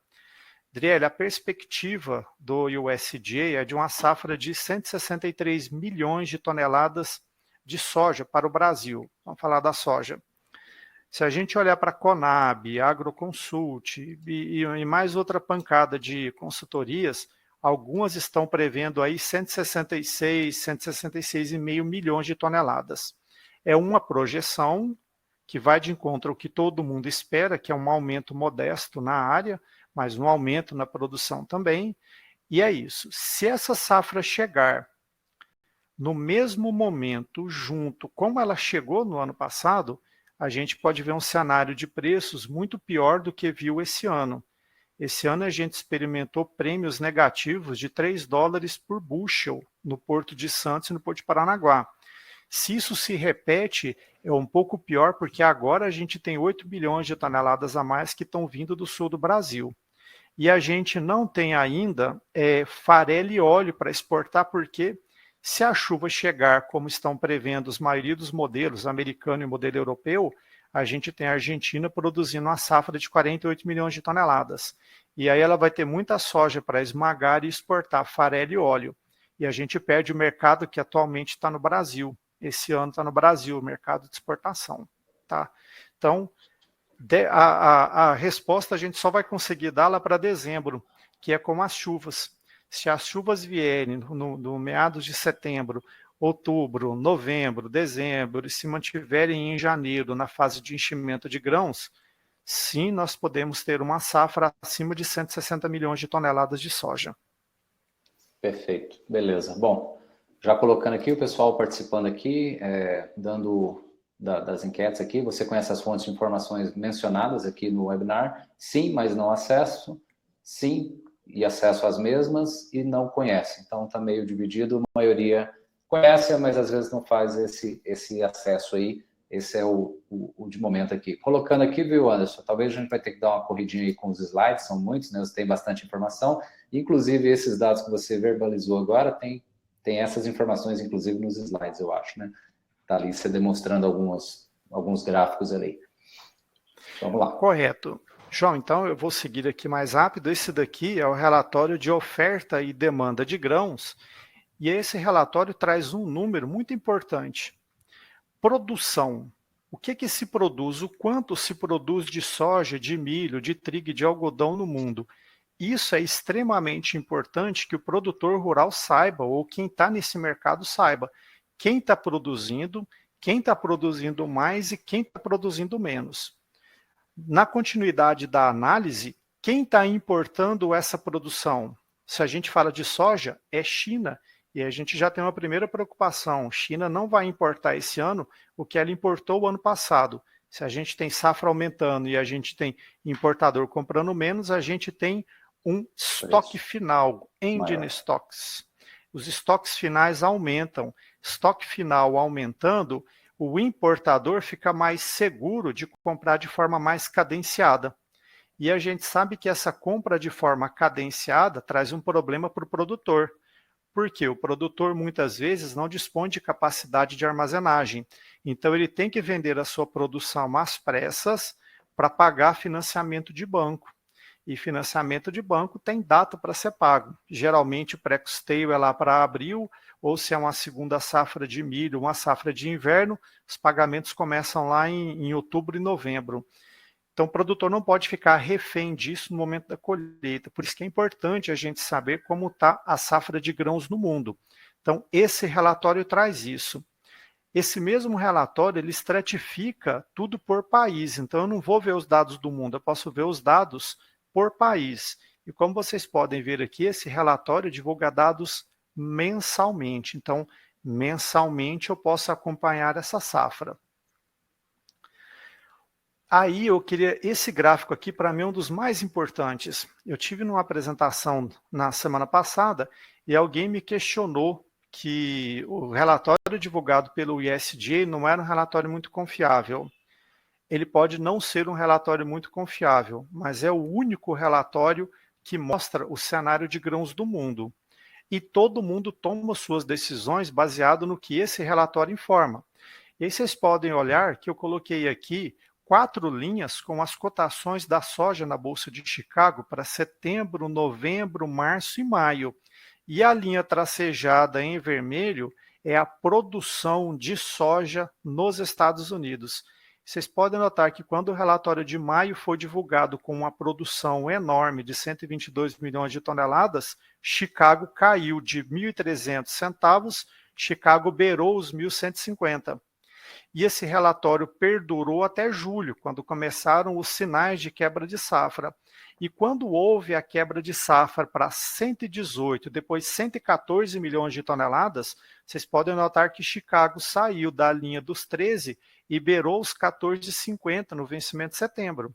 Adriele, a perspectiva do USDA é de uma safra de 163 milhões de toneladas de soja para o Brasil. Vamos falar da soja. Se a gente olhar para a Conab, Agroconsult e mais outra pancada de consultorias, algumas estão prevendo aí 166,5 milhões de toneladas. É uma projeção que vai de encontro ao que todo mundo espera, que é um aumento modesto na área, mas um aumento na produção também. E é isso. Se essa safra chegar no mesmo momento, junto como ela chegou no ano passado, a gente pode ver um cenário de preços muito pior do que viu esse ano. Esse ano a gente experimentou prêmios negativos de $3 por bushel no Porto de Santos e no Porto de Paranaguá. Se isso se repete, é um pouco pior, porque agora a gente tem 8 bilhões de toneladas a mais que estão vindo do sul do Brasil. E a gente não tem ainda farelo e óleo para exportar, porque se a chuva chegar como estão prevendo a maioria dos modelos, americano e modelo europeu, a gente tem a Argentina produzindo uma safra de 48 milhões de toneladas. E aí ela vai ter muita soja para esmagar e exportar farelo e óleo. E a gente perde o mercado que atualmente está no Brasil. Esse ano está no Brasil, o mercado de exportação. Tá? Então, a resposta a gente só vai conseguir dar lá para dezembro, que é com as chuvas. Se as chuvas vierem no meados de setembro, outubro, novembro, dezembro, e se mantiverem em janeiro na fase de enchimento de grãos, sim, nós podemos ter uma safra acima de 160 milhões de toneladas de soja. Perfeito, beleza. Bom, já colocando aqui o pessoal participando aqui, dando das enquetes aqui, você conhece as fontes de informações mencionadas aqui no webinar? Sim, mas não acesso. Sim, e acesso às mesmas, e não conhece. Então está meio dividido, a maioria conhece, mas às vezes não faz esse acesso aí. Esse é o de momento aqui. Colocando aqui, viu, Anderson? Talvez a gente vai ter que dar uma corridinha aí com os slides, são muitos, né? Você tem bastante informação. Inclusive, esses dados que você verbalizou agora, tem essas informações, inclusive, nos slides, eu acho, né? Tá ali você demonstrando alguns gráficos ali. Vamos lá. Correto. João, então eu vou seguir aqui mais rápido. Esse daqui é o relatório de oferta e demanda de grãos, e esse relatório traz um número muito importante. Produção. O que se produz? O quanto se produz de soja, de milho, de trigo e de algodão no mundo? Isso é extremamente importante que o produtor rural saiba, ou quem está nesse mercado saiba. Quem está produzindo mais e quem está produzindo menos. Na continuidade da análise, quem está importando essa produção? Se a gente fala de soja, é China. E a gente já tem uma primeira preocupação. China não vai importar esse ano o que ela importou o ano passado. Se a gente tem safra aumentando e a gente tem importador comprando menos, a gente tem um estoque final, ending stocks. Os estoques finais aumentam. Estoque final aumentando, o importador fica mais seguro de comprar de forma mais cadenciada. E a gente sabe que essa compra de forma cadenciada traz um problema para o produtor. Porque o produtor muitas vezes não dispõe de capacidade de armazenagem. Então ele tem que vender a sua produção às pressas para pagar financiamento de banco. E financiamento de banco tem data para ser pago. Geralmente o pré-custeio é lá para abril, ou se é uma segunda safra de milho, uma safra de inverno, os pagamentos começam lá em outubro e novembro. Então, o produtor não pode ficar refém disso no momento da colheita. Por isso que é importante a gente saber como está a safra de grãos no mundo. Então, esse relatório traz isso. Esse mesmo relatório, ele estratifica tudo por país. Então, eu não vou ver os dados do mundo, eu posso ver os dados por país. E como vocês podem ver aqui, esse relatório divulga dados mensalmente. Então, mensalmente eu posso acompanhar essa safra. Aí eu queria, esse gráfico aqui para mim é um dos mais importantes. Eu tive numa apresentação na semana passada e alguém me questionou que o relatório divulgado pelo ISJ não era um relatório muito confiável. Ele pode não ser um relatório muito confiável, mas é o único relatório que mostra o cenário de grãos do mundo. E todo mundo toma suas decisões baseado no que esse relatório informa. E aí vocês podem olhar que eu coloquei aqui 4 linhas com as cotações da soja na Bolsa de Chicago para setembro, novembro, março e maio. E a linha tracejada em vermelho é a produção de soja nos Estados Unidos. Vocês podem notar que quando o relatório de maio foi divulgado com uma produção enorme de 122 milhões de toneladas, Chicago caiu de 1.300 centavos, Chicago beirou os 1.150. E esse relatório perdurou até julho, quando começaram os sinais de quebra de safra. E quando houve a quebra de safra para 118, depois 114 milhões de toneladas, vocês podem notar que Chicago saiu da linha dos 13 e beirou os 14,50 no vencimento de setembro.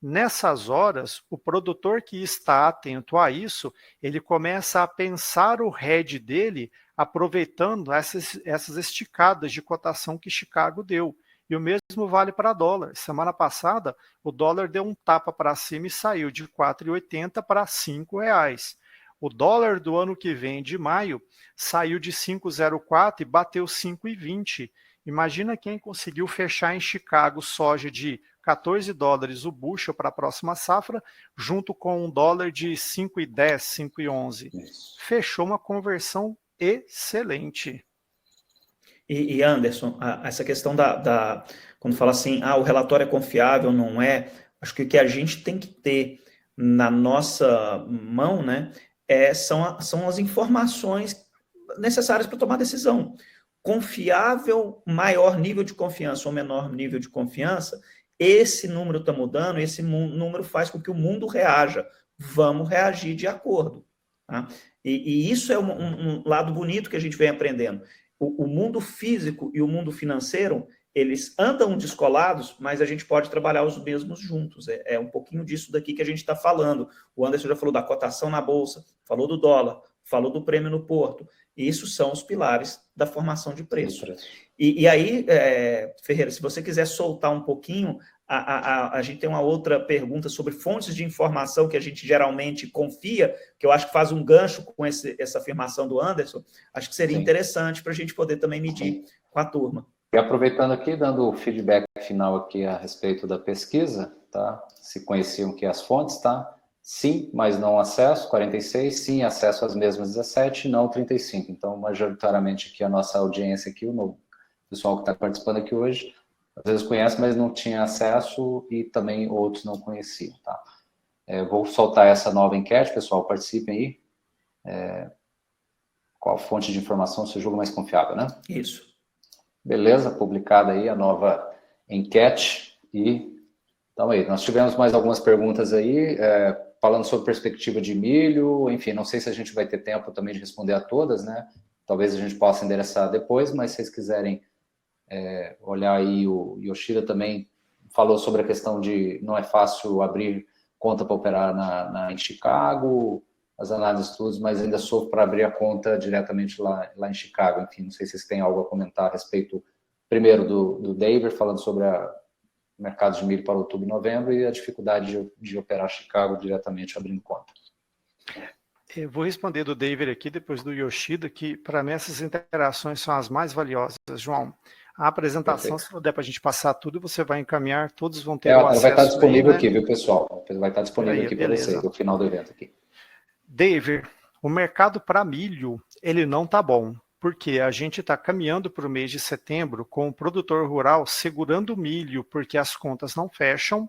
Nessas horas, o produtor que está atento a isso, ele começa a pensar o hedge dele aproveitando essas esticadas de cotação que Chicago deu. E o mesmo vale para dólar. Semana passada, o dólar deu um tapa para cima e saiu de R$ 4,80 para R$ 5,00. O dólar do ano que vem, de maio, saiu de 5,04 e bateu 5,20. Imagina quem conseguiu fechar em Chicago soja de 14 dólares o bushel para a próxima safra, junto com um dólar de 5,10, 5,11. Fechou uma conversão excelente. E Anderson, essa questão quando fala assim, o relatório é confiável, não é? Acho que o que a gente tem que ter na nossa mão, né, são as informações necessárias para tomar decisão. Confiável, maior nível de confiança ou menor nível de confiança, esse número está mudando, esse número faz com que o mundo reaja. Vamos reagir de acordo. Tá? E isso é um lado bonito que a gente vem aprendendo. O mundo físico e o mundo financeiro, eles andam descolados, mas a gente pode trabalhar os mesmos juntos. É um pouquinho disso daqui que a gente está falando. O Anderson já falou da cotação na Bolsa, falou do dólar, falou do prêmio no porto. Isso são os pilares da formação de preço. E aí, Ferreira, se você quiser soltar um pouquinho, a gente tem uma outra pergunta sobre fontes de informação que a gente geralmente confia, que eu acho que faz um gancho com essa afirmação do Anderson, acho que seria interessante para a gente poder também medir com a turma. E aproveitando aqui, dando o feedback final aqui a respeito da pesquisa, tá? Se conheciam aqui as fontes, tá? Sim, mas não acesso, 46, sim, acesso às mesmas 17, não 35. Então, majoritariamente aqui a nossa audiência aqui, o pessoal que está participando aqui hoje, às vezes conhece, mas não tinha acesso e também outros não conheciam, tá? Vou soltar essa nova enquete, pessoal, participem aí. Qual fonte de informação você julga mais confiável, né? Isso. Beleza, publicada aí a nova enquete e então aí, nós tivemos mais algumas perguntas aí, falando sobre perspectiva de milho, enfim, não sei se a gente vai ter tempo também de responder a todas, né? Talvez a gente possa endereçar depois, mas se vocês quiserem olhar aí, o Yoshida também falou sobre a questão de não é fácil abrir conta para operar em Chicago, as análises todas, mas ainda sofro para abrir a conta diretamente lá em Chicago. Enfim, não sei se vocês têm algo a comentar a respeito, primeiro do David, falando sobre o mercado de milho para outubro e novembro e a dificuldade de operar Chicago diretamente abrindo conta. Eu vou responder do David aqui, depois do Yoshida, que para mim essas interações são as mais valiosas, João. A apresentação, Perfeito. Se não der para a gente passar tudo, você vai encaminhar, todos vão ter o Ela acesso vai estar disponível aí, né? aqui, viu, pessoal? Vai estar disponível Aí, aqui para vocês no final do evento aqui. David, o mercado para milho, ele não está bom, porque a gente está caminhando para o mês de setembro com o produtor rural segurando o milho porque as contas não fecham,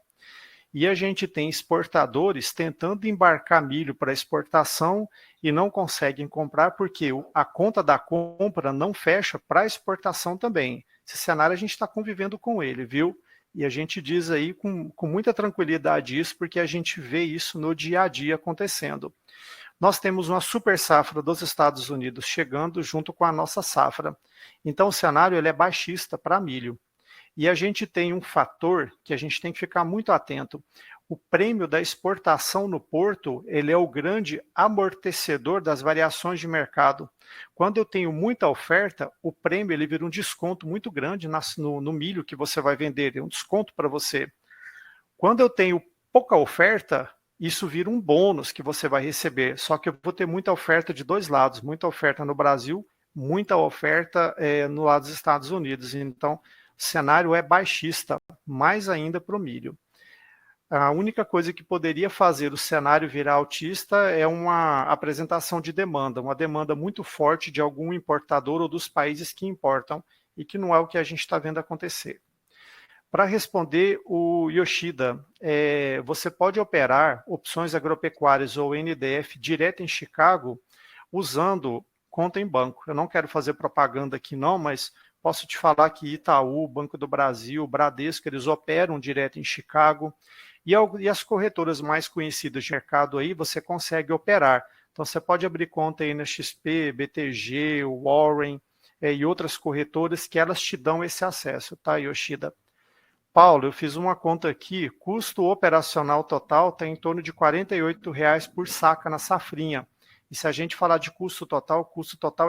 e a gente tem exportadores tentando embarcar milho para exportação e não conseguem comprar porque a conta da compra não fecha para exportação também. Esse cenário a gente está convivendo com ele, viu? E a gente diz aí com muita tranquilidade isso, porque a gente vê isso no dia a dia acontecendo. Nós temos uma super safra dos Estados Unidos chegando junto com a nossa safra. Então o cenário ele é baixista para milho. E a gente tem um fator que a gente tem que ficar muito atento. O prêmio da exportação no porto, ele é o grande amortecedor das variações de mercado. Quando eu tenho muita oferta, o prêmio ele vira um desconto muito grande no milho que você vai vender, é um desconto para você. Quando eu tenho pouca oferta, isso vira um bônus que você vai receber. Só que eu vou ter muita oferta de dois lados, muita oferta no Brasil, muita oferta no lado dos Estados Unidos. Então, o cenário é baixista, mais ainda para o milho. A única coisa que poderia fazer o cenário virar altista é uma apresentação de demanda, uma demanda muito forte de algum importador ou dos países que importam, e que não é o que a gente está vendo acontecer. Para responder o Yoshida, você pode operar opções agropecuárias ou NDF direto em Chicago usando conta em banco. Eu não quero fazer propaganda aqui não, mas posso te falar que Itaú, Banco do Brasil, Bradesco, eles operam direto em Chicago. E as corretoras mais conhecidas de mercado aí, você consegue operar. Então, você pode abrir conta aí na XP, BTG, Warren e outras corretoras que elas te dão esse acesso, tá, Yoshida? Paulo, eu fiz uma conta aqui, custo operacional total está em torno de R$ 48,00 por saca na safrinha. E se a gente falar de custo total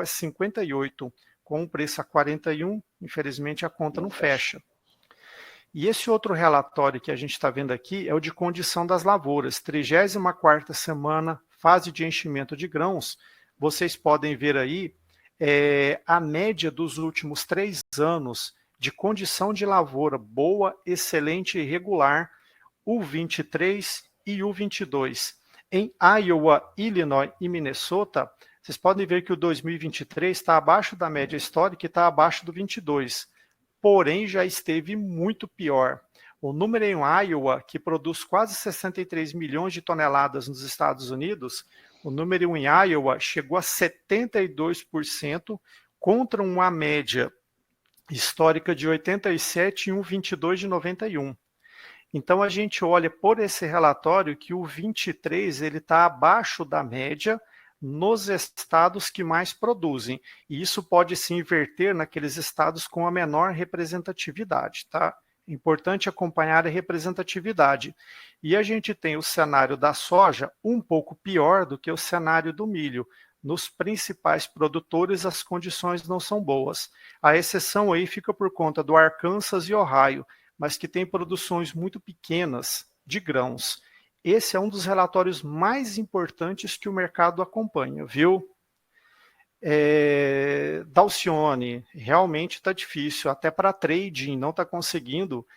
é 58. Com o preço a 41, infelizmente a conta não fecha. E esse outro relatório que a gente está vendo aqui é o de condição das lavouras, 34ª semana, fase de enchimento de grãos. Vocês podem ver aí a média dos últimos 3 anos de condição de lavoura boa, excelente e regular, o 23 e o 22. Em Iowa, Illinois e Minnesota, vocês podem ver que o 2023 está abaixo da média histórica e está abaixo do 22. Porém, já esteve muito pior. O número em Iowa, que produz quase 63 milhões de toneladas nos Estados Unidos, o número em Iowa chegou a 72% contra uma média histórica de 87 e um 22 de 91. Então, a gente olha por esse relatório que o 23 ele está abaixo da média nos estados que mais produzem. E isso pode se inverter naqueles estados com a menor representatividade, tá? É importante acompanhar a representatividade. E a gente tem o cenário da soja um pouco pior do que o cenário do milho. nos principais produtores as condições não são boas. A exceção aí fica por conta do Arkansas e Ohio, mas que tem produções muito pequenas de grãos. Esse é um dos relatórios mais importantes que o mercado acompanha, viu? Dalcione, realmente está difícil, até para trading, não está conseguindo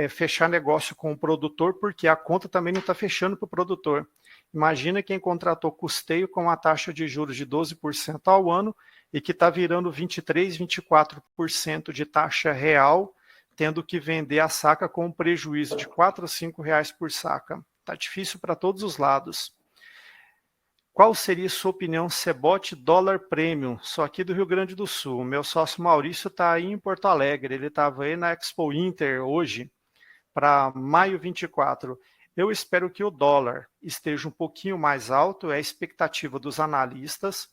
fechar negócio com o produtor, porque a conta também não está fechando para o produtor. Imagina quem contratou custeio com uma taxa de juros de 12% ao ano e que está virando 23%, 24% de taxa real, tendo que vender a saca com um prejuízo de R$ 4 a R$ 5 por saca. Está difícil para todos os lados. Qual seria sua opinião, Cebot dólar premium? Só aqui do Rio Grande do Sul. Meu sócio Maurício está aí em Porto Alegre. Ele estava aí na Expo Inter hoje, para maio 24. Eu espero que o dólar esteja um pouquinho mais alto, é a expectativa dos analistas.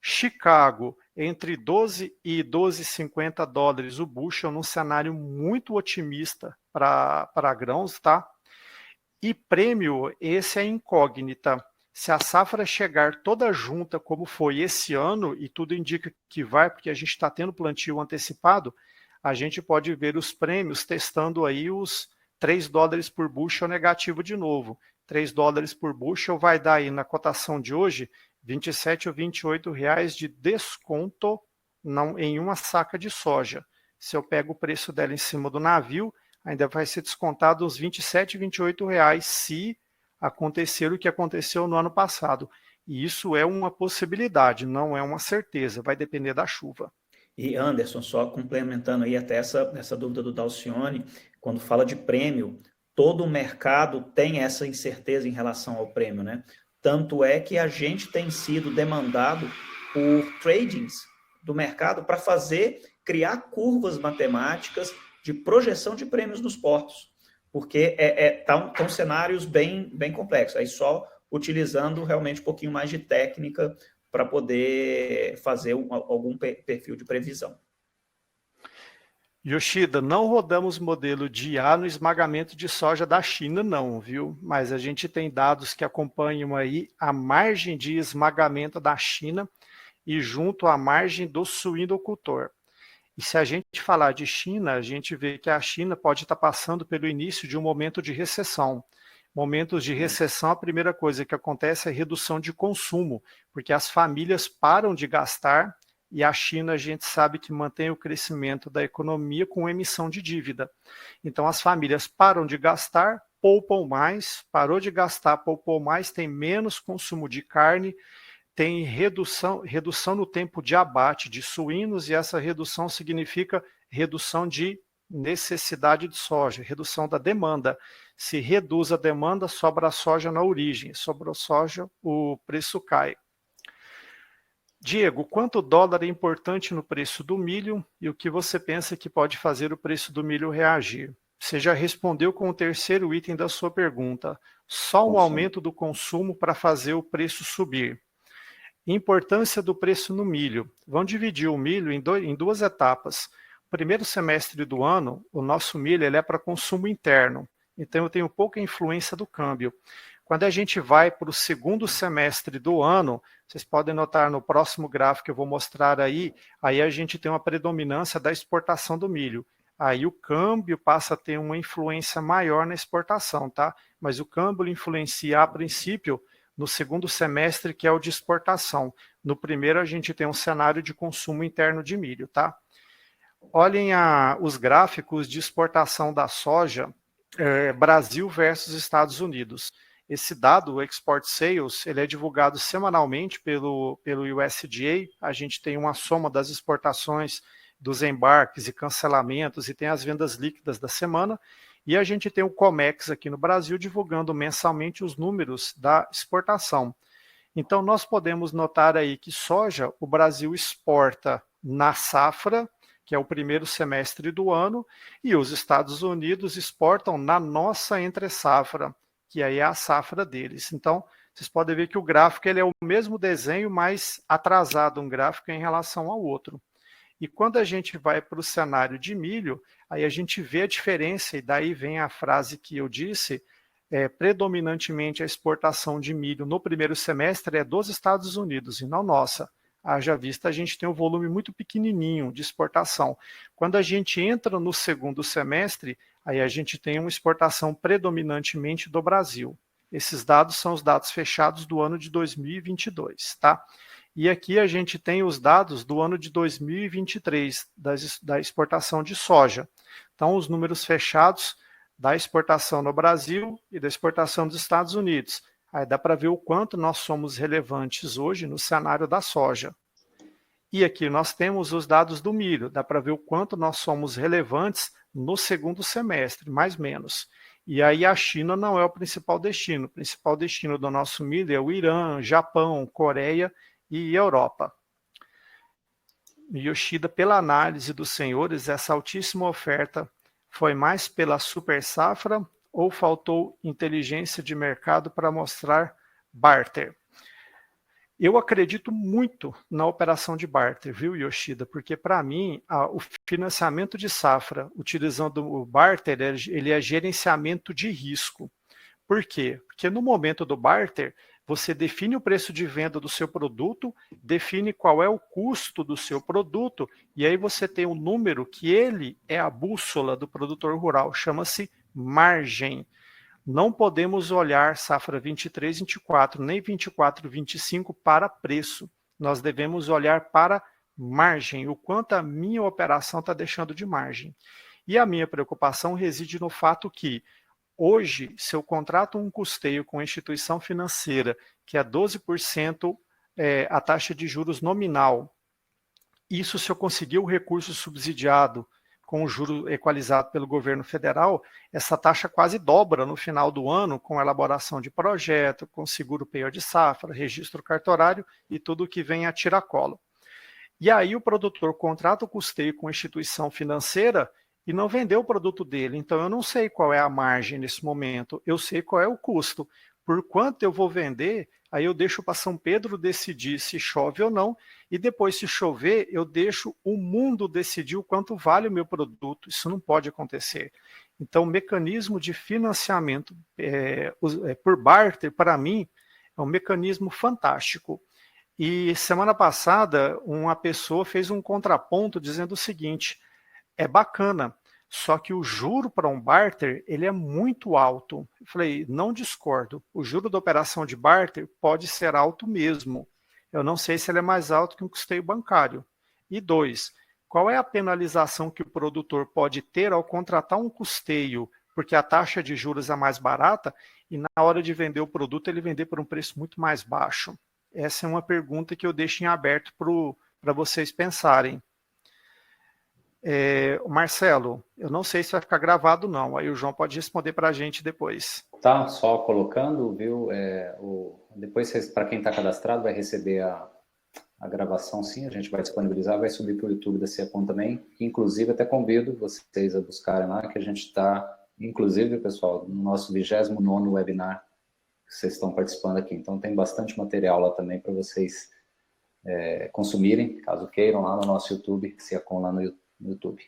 Chicago, entre 12 e 12,50 dólares o bushel, num cenário muito otimista para grãos, tá? E prêmio, esse é incógnita. Se a safra chegar toda junta, como foi esse ano, e tudo indica que vai, porque a gente está tendo plantio antecipado, a gente pode ver os prêmios testando aí os 3 dólares por bushel negativo de novo. 3 dólares por bushel vai dar aí na cotação de hoje 27 ou 28 reais de desconto em uma saca de soja. Se eu pego o preço dela em cima do navio, ainda vai ser descontado uns 27, 28 reais se acontecer o que aconteceu no ano passado. E isso é uma possibilidade, não é uma certeza, vai depender da chuva. E Anderson, só complementando aí até essa dúvida do Dalcione, quando fala de prêmio, todo o mercado tem essa incerteza em relação ao prêmio, né? Tanto é que a gente tem sido demandado por tradings do mercado para criar curvas matemáticas de projeção de prêmios nos portos, porque estão cenários bem complexos, aí só utilizando realmente um pouquinho mais de técnica para poder fazer algum perfil de previsão. Yoshida, não rodamos modelo de IA no esmagamento de soja da China, não, viu? Mas a gente tem dados que acompanham aí a margem de esmagamento da China e junto à margem do suinocultor. E se a gente falar de China, a gente vê que a China pode estar passando pelo início de um momento de recessão. Momentos de recessão, a primeira coisa que acontece é redução de consumo, porque as famílias param de gastar e a China, a gente sabe que mantém o crescimento da economia com emissão de dívida. Então, as famílias param de gastar, poupam mais, parou de gastar, poupou mais, tem menos consumo de carne, tem redução no tempo de abate de suínos, e essa redução significa redução de necessidade de soja, redução da demanda. Se reduz a demanda, sobra a soja na origem, sobra a soja, o preço cai. Diego, quanto o dólar é importante no preço do milho e o que você pensa que pode fazer o preço do milho reagir? Você já respondeu com o terceiro item da sua pergunta, só um aumento do consumo para fazer o preço subir. Importância do preço no milho. Vamos dividir o milho em duas etapas. Primeiro semestre do ano, o nosso milho ele é para consumo interno, então eu tenho pouca influência do câmbio. Quando a gente vai para o segundo semestre do ano, vocês podem notar no próximo gráfico que eu vou mostrar aí a gente tem uma predominância da exportação do milho. Aí o câmbio passa a ter uma influência maior na exportação, tá? Mas o câmbio influencia a princípio no segundo semestre, que é o de exportação. No primeiro a gente tem um cenário de consumo interno de milho, tá? Olhem os gráficos de exportação da soja, Brasil versus Estados Unidos. Esse dado, o Export Sales, ele é divulgado semanalmente pelo USDA. A gente tem uma soma das exportações, dos embarques e cancelamentos, e tem as vendas líquidas da semana. E a gente tem o Comex aqui no Brasil divulgando mensalmente os números da exportação. Então, nós podemos notar aí que soja, o Brasil exporta na safra, que é o primeiro semestre do ano, e os Estados Unidos exportam na nossa entre-safra, que aí é a safra deles. Então, vocês podem ver que o gráfico ele é o mesmo desenho, mas atrasado um gráfico em relação ao outro. E quando a gente vai para o cenário de milho, aí a gente vê a diferença, e daí vem a frase que eu disse, predominantemente a exportação de milho no primeiro semestre é dos Estados Unidos e não nossa. Haja vista, a gente tem um volume muito pequenininho de exportação. Quando a gente entra no segundo semestre, aí a gente tem uma exportação predominantemente do Brasil. Esses dados são os dados fechados do ano de 2022, tá? E aqui a gente tem os dados do ano de 2023, da exportação de soja. Então, os números fechados da exportação no Brasil e da exportação dos Estados Unidos. Aí dá para ver o quanto nós somos relevantes hoje no cenário da soja. E aqui nós temos os dados do milho, dá para ver o quanto nós somos relevantes no segundo semestre, mais ou menos. E aí a China não é o principal destino do nosso milho é o Irã, Japão, Coreia e Europa. Yoshida, pela análise dos senhores, essa altíssima oferta foi mais pela super safra ou faltou inteligência de mercado para mostrar barter? Eu acredito muito na operação de barter, viu, Yoshida? Porque, para mim, o financiamento de safra utilizando o barter, ele é gerenciamento de risco. Por quê? Porque no momento do barter, você define o preço de venda do seu produto, define qual é o custo do seu produto, e aí você tem um número que ele é a bússola do produtor rural, chama-se margem. Não podemos olhar safra 23, 24, nem 24, 25 para preço. Nós devemos olhar para margem, o quanto a minha operação está deixando de margem. E a minha preocupação reside no fato que, hoje, se eu contrato um custeio com instituição financeira, que é 12% a taxa de juros nominal, isso se eu conseguir o recurso subsidiado com o juro equalizado pelo governo federal, essa taxa quase dobra no final do ano, com elaboração de projeto, com seguro penhor de safra, registro cartorário e tudo que vem a tiracolo. E aí o produtor contrata o custeio com instituição financeira e não vendeu o produto dele. Então eu não sei qual é a margem nesse momento, eu sei qual é o custo. Por quanto eu vou vender, aí eu deixo para São Pedro decidir se chove ou não, e depois, se chover, eu deixo o mundo decidir o quanto vale o meu produto. Isso não pode acontecer. Então, o mecanismo de financiamento por barter, para mim, é um mecanismo fantástico. E semana passada, uma pessoa fez um contraponto dizendo o seguinte: é bacana, só que o juro para um barter, ele é muito alto. Eu falei, não discordo. O juro da operação de barter pode ser alto mesmo. Eu não sei se ele é mais alto que um custeio bancário. E 2, qual é a penalização que o produtor pode ter ao contratar um custeio, porque a taxa de juros é mais barata, e na hora de vender o produto, ele vender por um preço muito mais baixo? Essa é uma pergunta que eu deixo em aberto para vocês pensarem. Marcelo, eu não sei se vai ficar gravado não, aí o João pode responder para a gente depois. Tá, só colocando, viu, depois para quem está cadastrado vai receber a gravação, sim, a gente vai disponibilizar, vai subir para o YouTube da Secom também, inclusive até convido vocês a buscarem lá, que a gente está, inclusive, pessoal, no nosso 29º webinar, que vocês estão participando aqui, então tem bastante material lá também para vocês consumirem, caso queiram, lá no nosso YouTube, Secom lá no YouTube.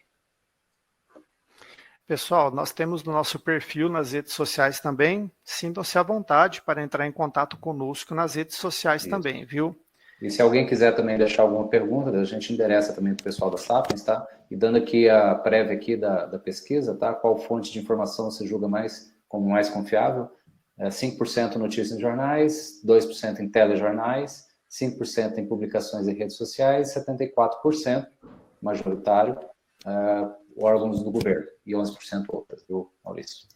Pessoal, nós temos no nosso perfil nas redes sociais também, sintam-se à vontade para entrar em contato conosco nas redes sociais também, viu? E se alguém quiser também deixar alguma pergunta, a gente endereça também para o pessoal da Sapiens, tá? E dando aqui a prévia aqui da pesquisa, tá? Qual fonte de informação você julga como mais confiável? 5% notícias em jornais, 2% em telejornais, 5% em publicações e redes sociais, 74% majoritário, órgãos do governo, e 11% outras, viu, Maurício?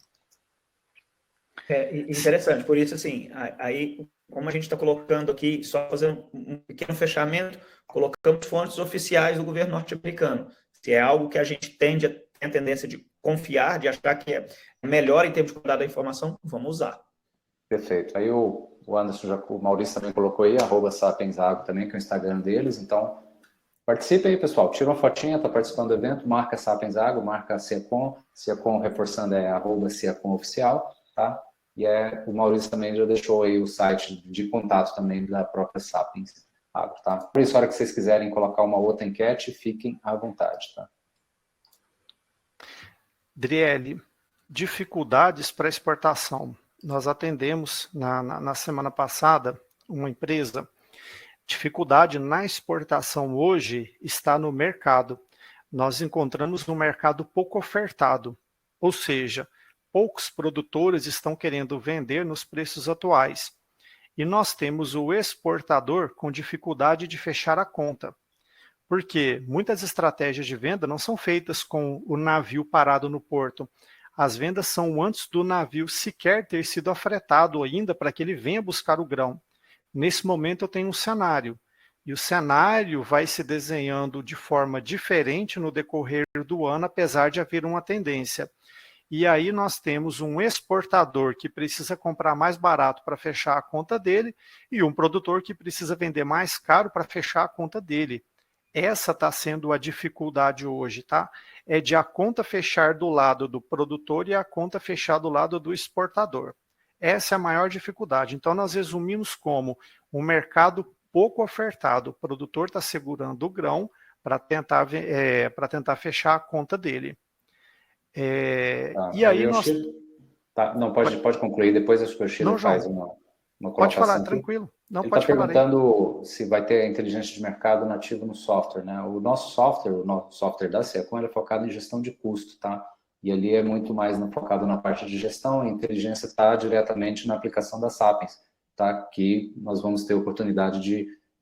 Interessante, por isso, assim, aí, como a gente está colocando aqui, só fazendo um pequeno fechamento, colocamos fontes oficiais do governo norte-americano. Se é algo que a gente tem a tendência de confiar, de achar que é melhor em termos de qualidade da informação, vamos usar. Perfeito. Aí o Anderson, o Maurício também colocou aí, @sapiensagro também, que é o Instagram deles, então participe aí, pessoal. Tira uma fotinha, está participando do evento, marca Sapiens Agro, marca Secom, Secom reforçando @SecomOficial, tá? E o Maurício também já deixou aí o site de contato também da própria Sapiens Agro, tá? Por isso, a hora que vocês quiserem colocar uma outra enquete, fiquem à vontade, tá? Driele, dificuldades para exportação. nós atendemos na semana passada uma empresa. Dificuldade na exportação hoje está no mercado. Nós encontramos um mercado pouco ofertado, ou seja, poucos produtores estão querendo vender nos preços atuais. E nós temos o exportador com dificuldade de fechar a conta, porque muitas estratégias de venda não são feitas com o navio parado no porto. As vendas são antes do navio sequer ter sido afretado ainda para que ele venha buscar o grão. Nesse momento eu tenho um cenário, e o cenário vai se desenhando de forma diferente no decorrer do ano, apesar de haver uma tendência. E aí nós temos um exportador que precisa comprar mais barato para fechar a conta dele e um produtor que precisa vender mais caro para fechar a conta dele. Essa está sendo a dificuldade hoje, tá? É de a conta fechar do lado do produtor e a conta fechar do lado do exportador. Essa é a maior dificuldade. Então nós resumimos como um mercado pouco ofertado. O produtor está segurando o grão para tentar fechar a conta dele. E aí nós... Não, pode concluir, depois acho que o Chile faz uma colocação. Pode falar, aqui. Tranquilo. Não, ele pode está falar perguntando se vai ter inteligência de mercado nativo no software, né? O nosso software da Seacom, ele é focado em gestão de custo, tá? E ali é muito mais focado na parte de gestão, a inteligência está diretamente na aplicação da Sapiens, tá? Que nós vamos ter oportunidade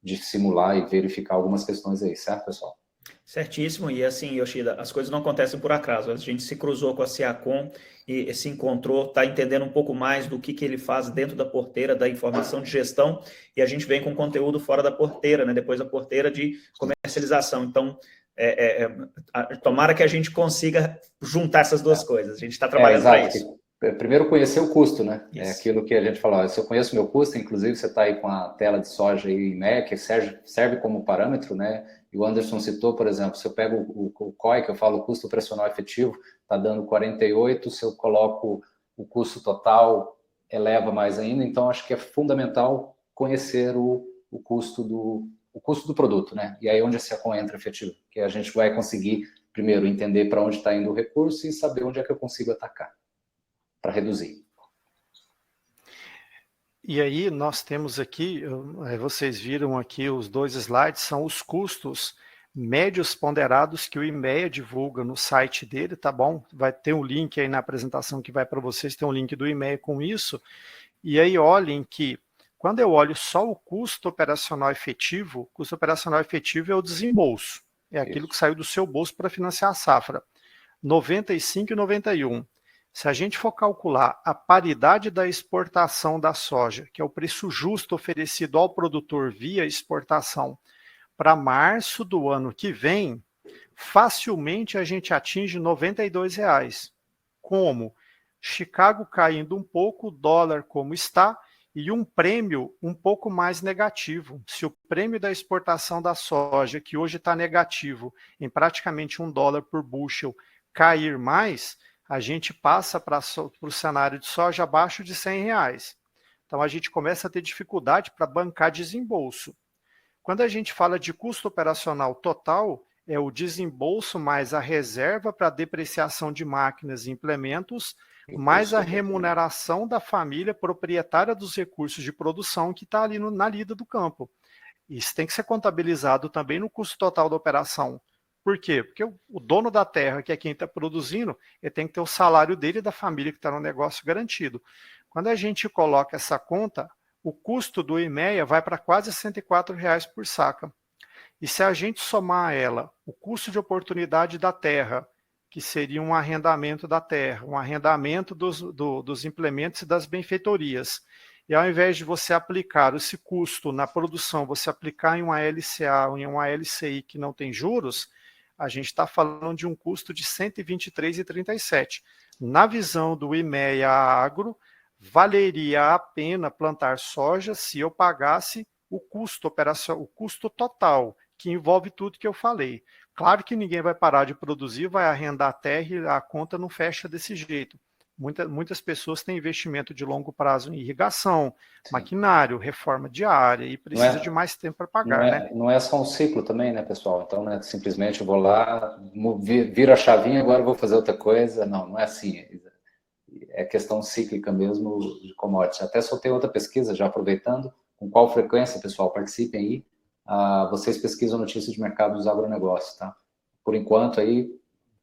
de simular e verificar algumas questões aí, certo, pessoal? Certíssimo, e assim, Yoshida, as coisas não acontecem por acaso, a gente se cruzou com a Seacom e se encontrou, está entendendo um pouco mais do que ele faz dentro da porteira, da informação de gestão, e a gente vem com conteúdo fora da porteira, né, depois da porteira de comercialização, então, tomara que a gente consiga juntar essas duas coisas, a gente está trabalhando para isso. Primeiro conhecer o custo, né? Isso. É aquilo que a gente falou, se eu conheço meu custo, inclusive você está aí com a tela de soja aí, né, que serve como parâmetro, né? E o Anderson citou, por exemplo, se eu pego o COI, que eu falo o custo operacional efetivo, está dando 48, se eu coloco o custo total, eleva mais ainda, então acho que é fundamental conhecer o custo do produto, né? E aí onde a Seacom entra efetivo, que a gente vai conseguir, primeiro, entender para onde está indo o recurso e saber onde é que eu consigo atacar, para reduzir. E aí nós temos aqui, vocês viram aqui os dois slides, são os custos médios ponderados que o IMEA divulga no site dele, tá bom? Vai ter um link aí na apresentação que vai para vocês, tem um link do IMEA com isso. E aí olhem que, quando eu olho só o custo operacional efetivo, o custo operacional efetivo é o desembolso, é aquilo que saiu do seu bolso para financiar a safra, 95 e 91. Se a gente for calcular a paridade da exportação da soja, que é o preço justo oferecido ao produtor via exportação, para março do ano que vem, facilmente a gente atinge R$ 92. Como? Chicago caindo um pouco, o dólar como está, e um prêmio um pouco mais negativo. Se o prêmio da exportação da soja, que hoje está negativo, em praticamente $1 por bushel, cair mais, a gente passa para o cenário de soja abaixo de R$100. Então, a gente começa a ter dificuldade para bancar desembolso. Quando a gente fala de custo operacional total, é o desembolso mais a reserva para depreciação de máquinas e implementos, mais a remuneração da família proprietária dos recursos de produção que está ali na lida do campo. Isso tem que ser contabilizado também no custo total da operação. Por quê? Porque o dono da terra, que é quem está produzindo, ele tem que ter o salário dele e da família que está no negócio garantido. Quando a gente coloca essa conta, o custo do IMEA vai para quase R$ 104 por saca. E se a gente somar a ela o custo de oportunidade da terra, que seria um arrendamento da terra, um arrendamento dos implementos e das benfeitorias, e ao invés de você aplicar esse custo na produção, você aplicar em uma LCA ou em uma LCI que não tem juros, a gente está falando de um custo de R$ 123,37. Na visão do IMEA Agro, valeria a pena plantar soja se eu pagasse o custo operacional, o custo total, que envolve tudo que eu falei. Claro que ninguém vai parar de produzir, vai arrendar a terra e a conta não fecha desse jeito. Muitas pessoas têm investimento de longo prazo em irrigação, maquinário, reforma de área e precisa de mais tempo para pagar, né? Não é só um ciclo também, né, pessoal? Então, né, simplesmente eu vou lá, viro a chavinha, agora eu vou fazer outra coisa. Não é assim. é questão cíclica mesmo de commodities. Até soltei outra pesquisa, já aproveitando, com qual frequência, pessoal, participem aí. Vocês pesquisam notícias de mercado dos agronegócios, tá? Por enquanto aí,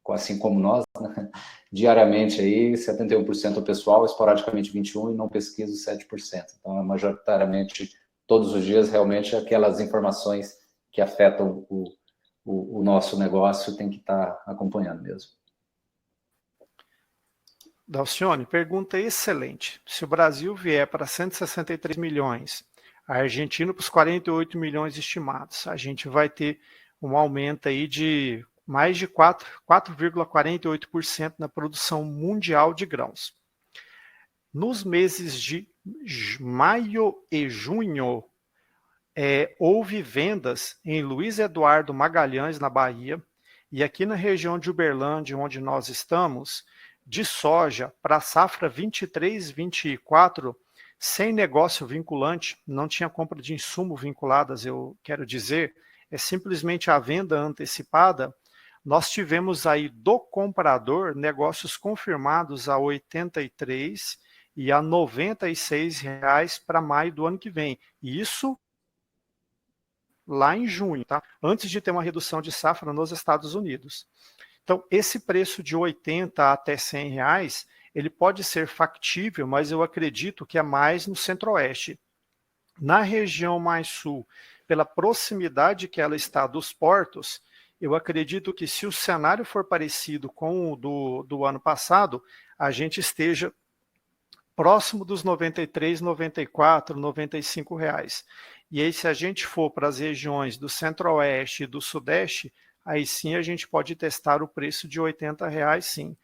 assim como nós, né? Diariamente aí, 71% o pessoal, esporadicamente 21% e não pesquiso 7%. Então, é majoritariamente, todos os dias, realmente, aquelas informações que afetam o nosso negócio tem que estar acompanhando mesmo. Dalcione, pergunta excelente. Se o Brasil vier para 163 milhões, a Argentina para os 48 milhões estimados, a gente vai ter um aumento aí de mais de 4,48% na produção mundial de grãos. Nos meses de maio e junho, houve vendas em Luiz Eduardo Magalhães, na Bahia, e aqui na região de Uberlândia, onde nós estamos, de soja para a safra 23-24, sem negócio vinculante, não tinha compra de insumo vinculadas, eu quero dizer, é simplesmente a venda antecipada. Nós tivemos aí do comprador negócios confirmados a R$ 83 e a R$ 96 para maio do ano que vem. E isso lá em junho, tá? Antes de ter uma redução de safra nos Estados Unidos. Então, esse preço de 80 até 100 reais, ele pode ser factível, mas eu acredito que é mais no centro-oeste. Na região mais sul, pela proximidade que ela está dos portos, eu acredito que se o cenário for parecido com o do ano passado, a gente esteja próximo dos 93, 94, 95 reais. E aí, se a gente for para as regiões do centro-oeste e do sudeste, aí sim a gente pode testar o preço de 80 reais, sim.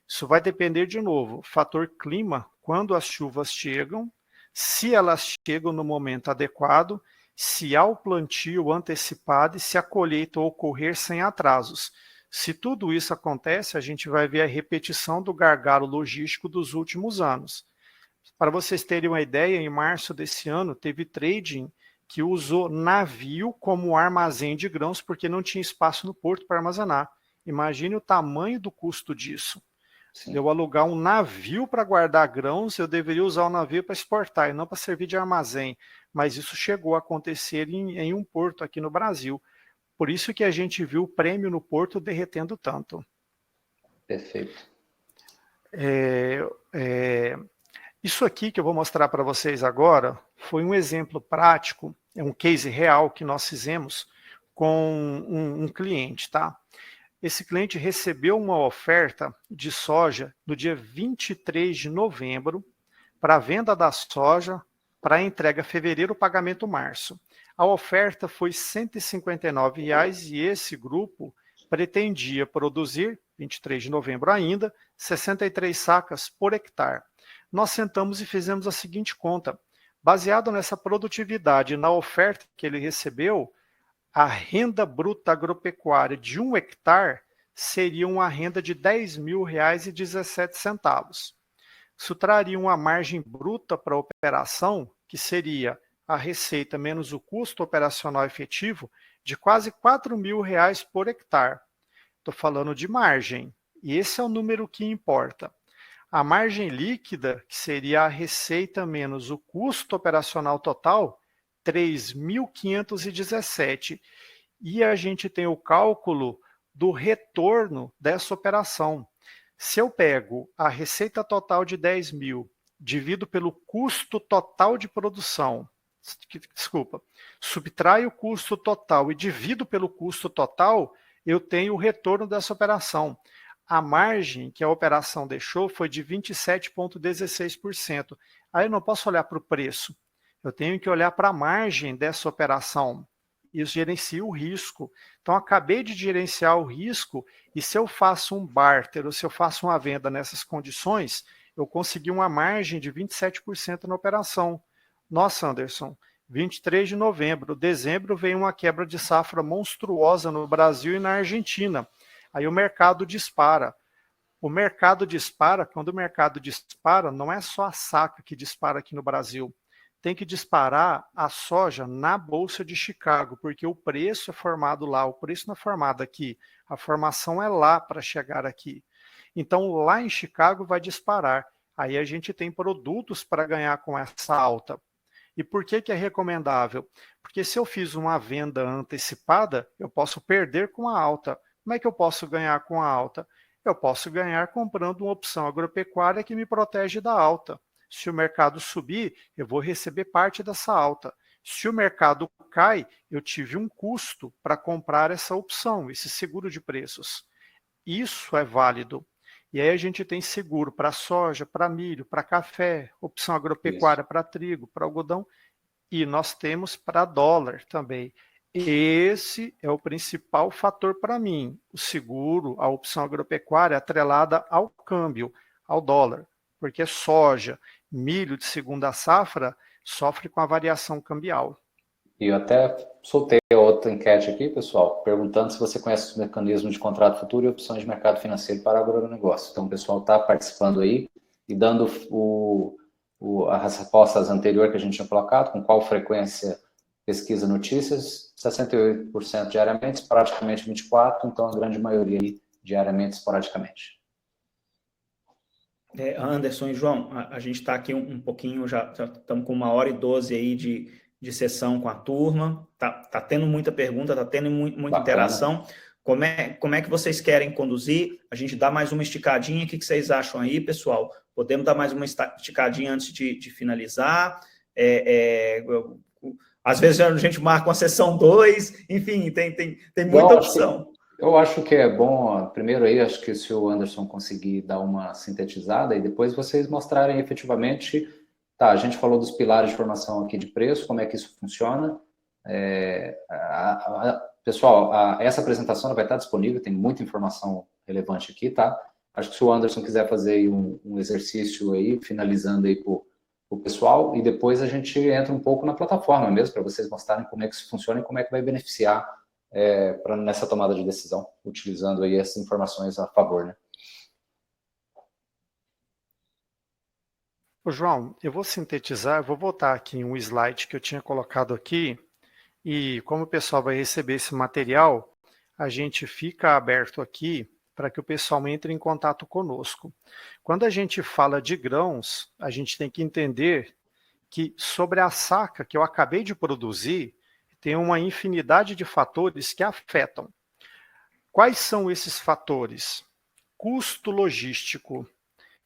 Isso vai depender, de novo, fator clima, quando as chuvas chegam, se elas chegam no momento adequado, se há o plantio antecipado e se a colheita ocorrer sem atrasos. Se tudo isso acontece, a gente vai ver a repetição do gargalo logístico dos últimos anos. Para vocês terem uma ideia, em março desse ano teve trading que usou navio como armazém de grãos porque não tinha espaço no porto para armazenar. Imagine o tamanho do custo disso. Sim. Eu alugar um navio para guardar grãos, eu deveria usar o navio para exportar e não para servir de armazém. Mas isso chegou a acontecer em um porto aqui no Brasil. Por isso que a gente viu o prêmio no porto derretendo tanto. Perfeito. Isso aqui que eu vou mostrar para vocês agora foi um exemplo prático, é um case real que nós fizemos com um cliente, tá? Esse cliente recebeu uma oferta de soja no dia 23 de novembro para a venda da soja para entrega fevereiro, pagamento março. A oferta foi R$ 159 e esse grupo pretendia produzir, 23 de novembro ainda, 63 sacas por hectare. Nós sentamos e fizemos a seguinte conta. Baseado nessa produtividade e na oferta que ele recebeu, a renda bruta agropecuária de 1 hectare seria uma renda de R$ 10.000,17. Isso traria uma margem bruta para a operação, que seria a receita menos o custo operacional efetivo, de quase R$ 4.000 por hectare. Estou falando de margem, e esse é o número que importa. A margem líquida, que seria a receita menos o custo operacional total, 3.517. E a gente tem o cálculo do retorno dessa operação. Se eu pego a receita total de 10 mil, divido pelo custo total de produção, subtraio o custo total e divido pelo custo total, eu tenho o retorno dessa operação. A margem que a operação deixou foi de 27,16%. Aí eu não posso olhar para o preço, eu tenho que olhar para a margem dessa operação. Isso gerencia o risco. Então, acabei de gerenciar o risco e se eu faço um barter ou se eu faço uma venda nessas condições, eu consegui uma margem de 27% na operação. Nossa, Anderson, 23 de novembro, dezembro veio uma quebra de safra monstruosa no Brasil e na Argentina. Aí o mercado dispara. O mercado dispara, quando o mercado dispara, não é só a saca que dispara aqui no Brasil. Tem que disparar a soja na Bolsa de Chicago, porque o preço é formado lá, o preço não é formado aqui. A formação é lá para chegar aqui. Então, lá em Chicago vai disparar. aí a gente tem produtos para ganhar com essa alta. E por que é recomendável? Porque se eu fiz uma venda antecipada, eu posso perder com a alta. Como é que eu posso ganhar com a alta? Eu posso ganhar comprando uma opção agropecuária que me protege da alta. Se o mercado subir, eu vou receber parte dessa alta. Se o mercado cai, eu tive um custo para comprar essa opção, esse seguro de preços. Isso é válido. E aí a gente tem seguro para soja, para milho, para café, opção agropecuária para trigo, para algodão, e nós temos para dólar também. Esse é o principal fator para mim, o seguro, a opção agropecuária atrelada ao câmbio, ao dólar, porque soja, milho de segunda safra sofre com a variação cambial. E eu até soltei outra enquete aqui, pessoal, perguntando se você conhece os mecanismos de contrato futuro e opções de mercado financeiro para agronegócio. Então, o pessoal está participando aí e dando as respostas anteriores que a gente tinha colocado, com qual frequência pesquisa notícias, 68% diariamente, praticamente 24%, então a grande maioria aí, diariamente, esporadicamente. Anderson e João, a gente está aqui um pouquinho, já estamos com 1h12 aí de sessão com a turma, tá tendo muita pergunta, tá tendo muita interação. Como é que vocês querem conduzir? A gente dá mais uma esticadinha, o que vocês acham aí, pessoal? Podemos dar mais uma esticadinha antes de finalizar? Às vezes a gente marca uma sessão 2, enfim, tem muita opção. Eu acho que é bom, primeiro aí, acho que se o Anderson conseguir dar uma sintetizada e depois vocês mostrarem efetivamente, a gente falou dos pilares de formação aqui de preço, como é que isso funciona. Pessoal, essa apresentação vai estar disponível, tem muita informação relevante aqui, tá? Acho que se o Anderson quiser fazer aí um exercício aí, finalizando aí para o pessoal, e depois a gente entra um pouco na plataforma mesmo, para vocês mostrarem como é que isso funciona e como é que vai beneficiar nessa tomada de decisão, utilizando aí essas informações a favor, né? Ô, João, eu vou sintetizar, eu vou voltar aqui em um slide que eu tinha colocado aqui, e como o pessoal vai receber esse material, a gente fica aberto aqui para que o pessoal entre em contato conosco. Quando a gente fala de grãos, a gente tem que entender que sobre a saca que eu acabei de produzir, tem uma infinidade de fatores que afetam. Quais são esses fatores? Custo logístico.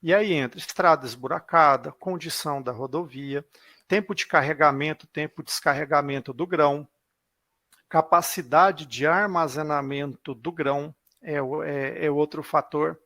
E aí entra estrada esburacada, condição da rodovia, tempo de carregamento, tempo de descarregamento do grão, capacidade de armazenamento do grão é outro fator,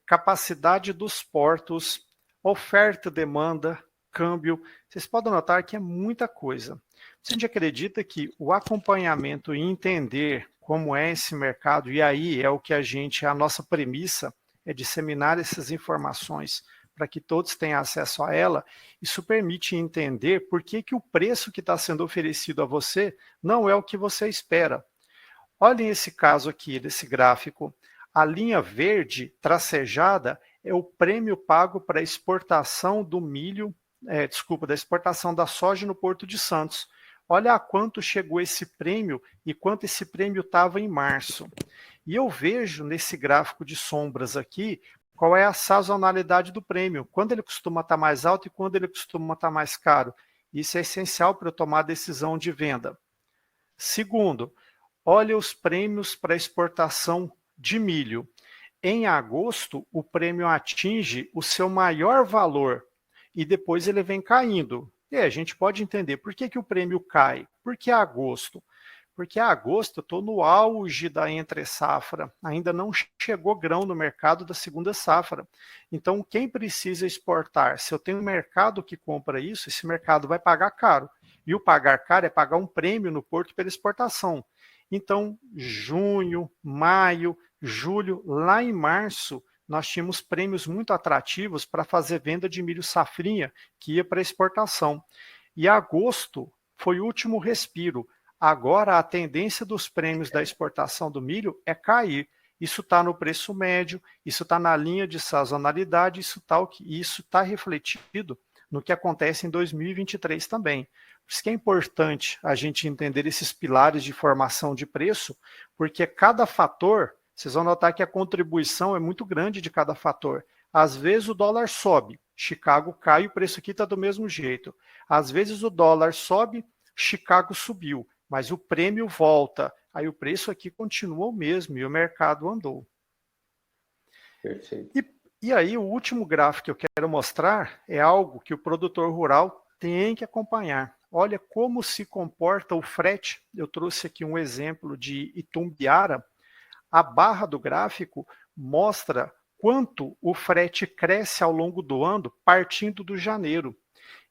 capacidade dos portos, oferta, demanda, câmbio. Vocês podem notar que é muita coisa. A gente acredita que o acompanhamento e entender como é esse mercado, e aí é o que a nossa premissa é disseminar essas informações para que todos tenham acesso a ela, isso permite entender por que o preço que está sendo oferecido a você não é o que você espera. Olhem esse caso aqui, desse gráfico. A linha verde tracejada é o prêmio pago para a exportação do milho, da exportação da soja no Porto de Santos. Olha a quanto chegou esse prêmio e quanto esse prêmio estava em março. E eu vejo nesse gráfico de sombras aqui qual é a sazonalidade do prêmio, quando ele costuma estar mais alto e quando ele costuma estar mais caro. Isso é essencial para eu tomar a decisão de venda. Segundo, olha os prêmios para exportação de milho. Em agosto, o prêmio atinge o seu maior valor e depois ele vem caindo. E a gente pode entender por que o prêmio cai. Por que agosto? Porque agosto eu estou no auge da entre-safra, ainda não chegou grão no mercado da segunda safra. Então, quem precisa exportar? Se eu tenho um mercado que compra isso, esse mercado vai pagar caro. E o pagar caro é pagar um prêmio no porto pela exportação. Então, junho, maio, julho, lá em março, nós tínhamos prêmios muito atrativos para fazer venda de milho safrinha, que ia para exportação. E agosto foi o último respiro. Agora, a tendência dos prêmios da exportação do milho é cair. Isso está no preço médio, isso está na linha de sazonalidade, isso está refletido no que acontece em 2023 também. Por isso que é importante a gente entender esses pilares de formação de preço, porque cada fator, vocês vão notar que a contribuição é muito grande de cada fator. Às vezes o dólar sobe, Chicago cai, o preço aqui está do mesmo jeito. Às vezes o dólar sobe, Chicago subiu, mas o prêmio volta. Aí o preço aqui continua o mesmo e o mercado andou. Perfeito. E aí o último gráfico que eu quero mostrar é algo que o produtor rural tem que acompanhar. Olha como se comporta o frete. Eu trouxe aqui um exemplo de Itumbiara. A barra do gráfico mostra quanto o frete cresce ao longo do ano, partindo do janeiro.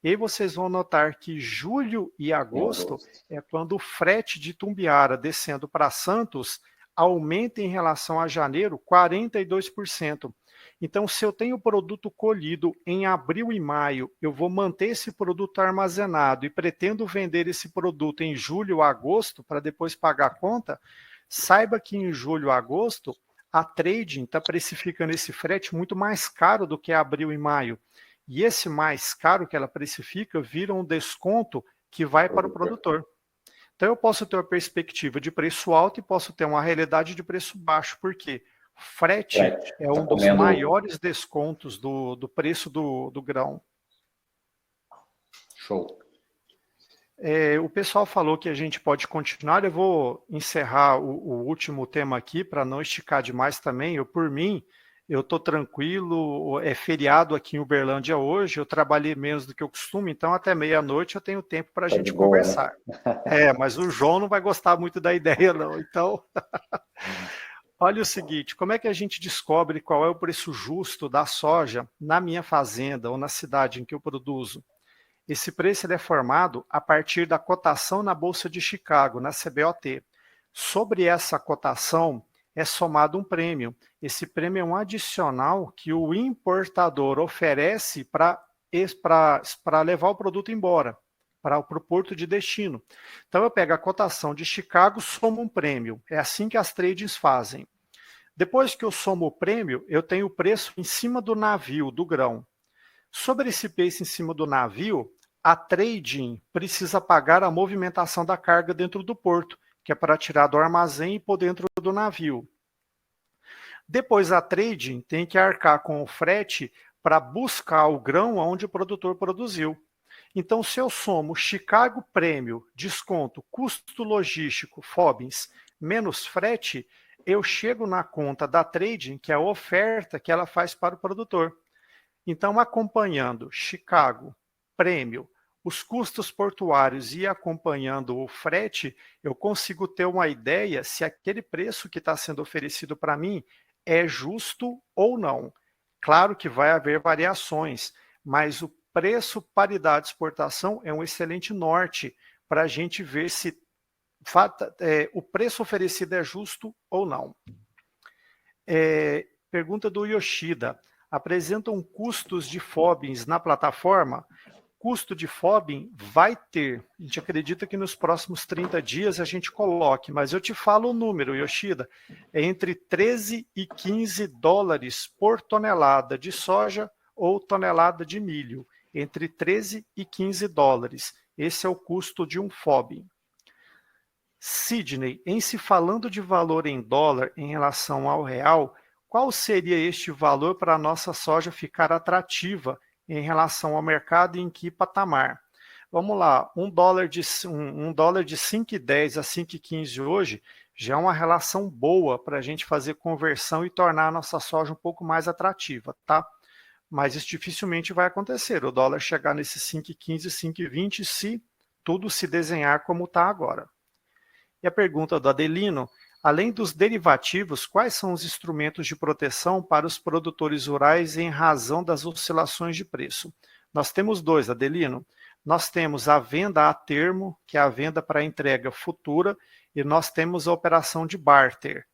E aí vocês vão notar que julho e agosto é quando o frete de Itumbiara descendo para Santos aumenta em relação a janeiro 42%. Então, se eu tenho produto colhido em abril e maio, eu vou manter esse produto armazenado e pretendo vender esse produto em julho ou agosto para depois pagar a conta, saiba que em julho ou agosto a trading está precificando esse frete muito mais caro do que abril e maio. E esse mais caro que ela precifica vira um desconto que vai para o produtor. Então eu posso ter uma perspectiva de preço alto e posso ter uma realidade de preço baixo. Por quê? Frete é um dos maiores descontos do preço do grão. Show. O pessoal falou que a gente pode continuar. Eu vou encerrar o último tema aqui para não esticar demais também. Por mim, eu estou tranquilo. É feriado aqui em Uberlândia hoje. Eu trabalhei menos do que eu costumo, então até meia-noite eu tenho tempo para a gente conversar. Né? Mas o João não vai gostar muito da ideia, não. Então, olha o seguinte: como é que a gente descobre qual é o preço justo da soja na minha fazenda ou na cidade em que eu produzo? Esse preço ele é formado a partir da cotação na Bolsa de Chicago, na CBOT. Sobre essa cotação é somado um prêmio. Esse prêmio é um adicional que o importador oferece para levar o produto embora, para o porto de destino. Então eu pego a cotação de Chicago, somo um prêmio. É assim que as tradings fazem. Depois que eu somo o prêmio, eu tenho o preço em cima do navio, do grão. Sobre esse preço em cima do navio, a trading precisa pagar a movimentação da carga dentro do porto, que é para tirar do armazém e pôr dentro do navio. Depois a trading tem que arcar com o frete para buscar o grão onde o produtor produziu. Então, se eu somo Chicago prêmio, desconto, custo logístico, FOBINS, menos frete, eu chego na conta da trading, que é a oferta que ela faz para o produtor. Então, acompanhando Chicago, prêmio, os custos portuários e acompanhando o frete, eu consigo ter uma ideia se aquele preço que está sendo oferecido para mim é justo ou não. Claro que vai haver variações, mas o preço paridade exportação é um excelente norte para a gente ver se o preço oferecido é justo ou não. Pergunta do Yoshida. Apresentam custos de FOBINS na plataforma? Custo de FOBIN vai ter. A gente acredita que nos próximos 30 dias a gente coloque, mas eu te falo o número, Yoshida. É entre 13 e 15 dólares por tonelada de soja ou tonelada de milho. Entre 13 e 15 dólares. Esse é o custo de um FOBIN. Sidney, em se falando de valor em dólar em relação ao real, qual seria este valor para a nossa soja ficar atrativa em relação ao mercado e em que patamar? Vamos lá, um dólar de 5,10 a 5,15 hoje já é uma relação boa para a gente fazer conversão e tornar a nossa soja um pouco mais atrativa, tá? Mas isso dificilmente vai acontecer, o dólar chegar nesses 5,15, 5,20 se tudo se desenhar como está agora. E a pergunta do Adelino: além dos derivativos, quais são os instrumentos de proteção para os produtores rurais em razão das oscilações de preço? Nós temos dois, Adelino. Nós temos a venda a termo, que é a venda para entrega futura, e nós temos a operação de barter.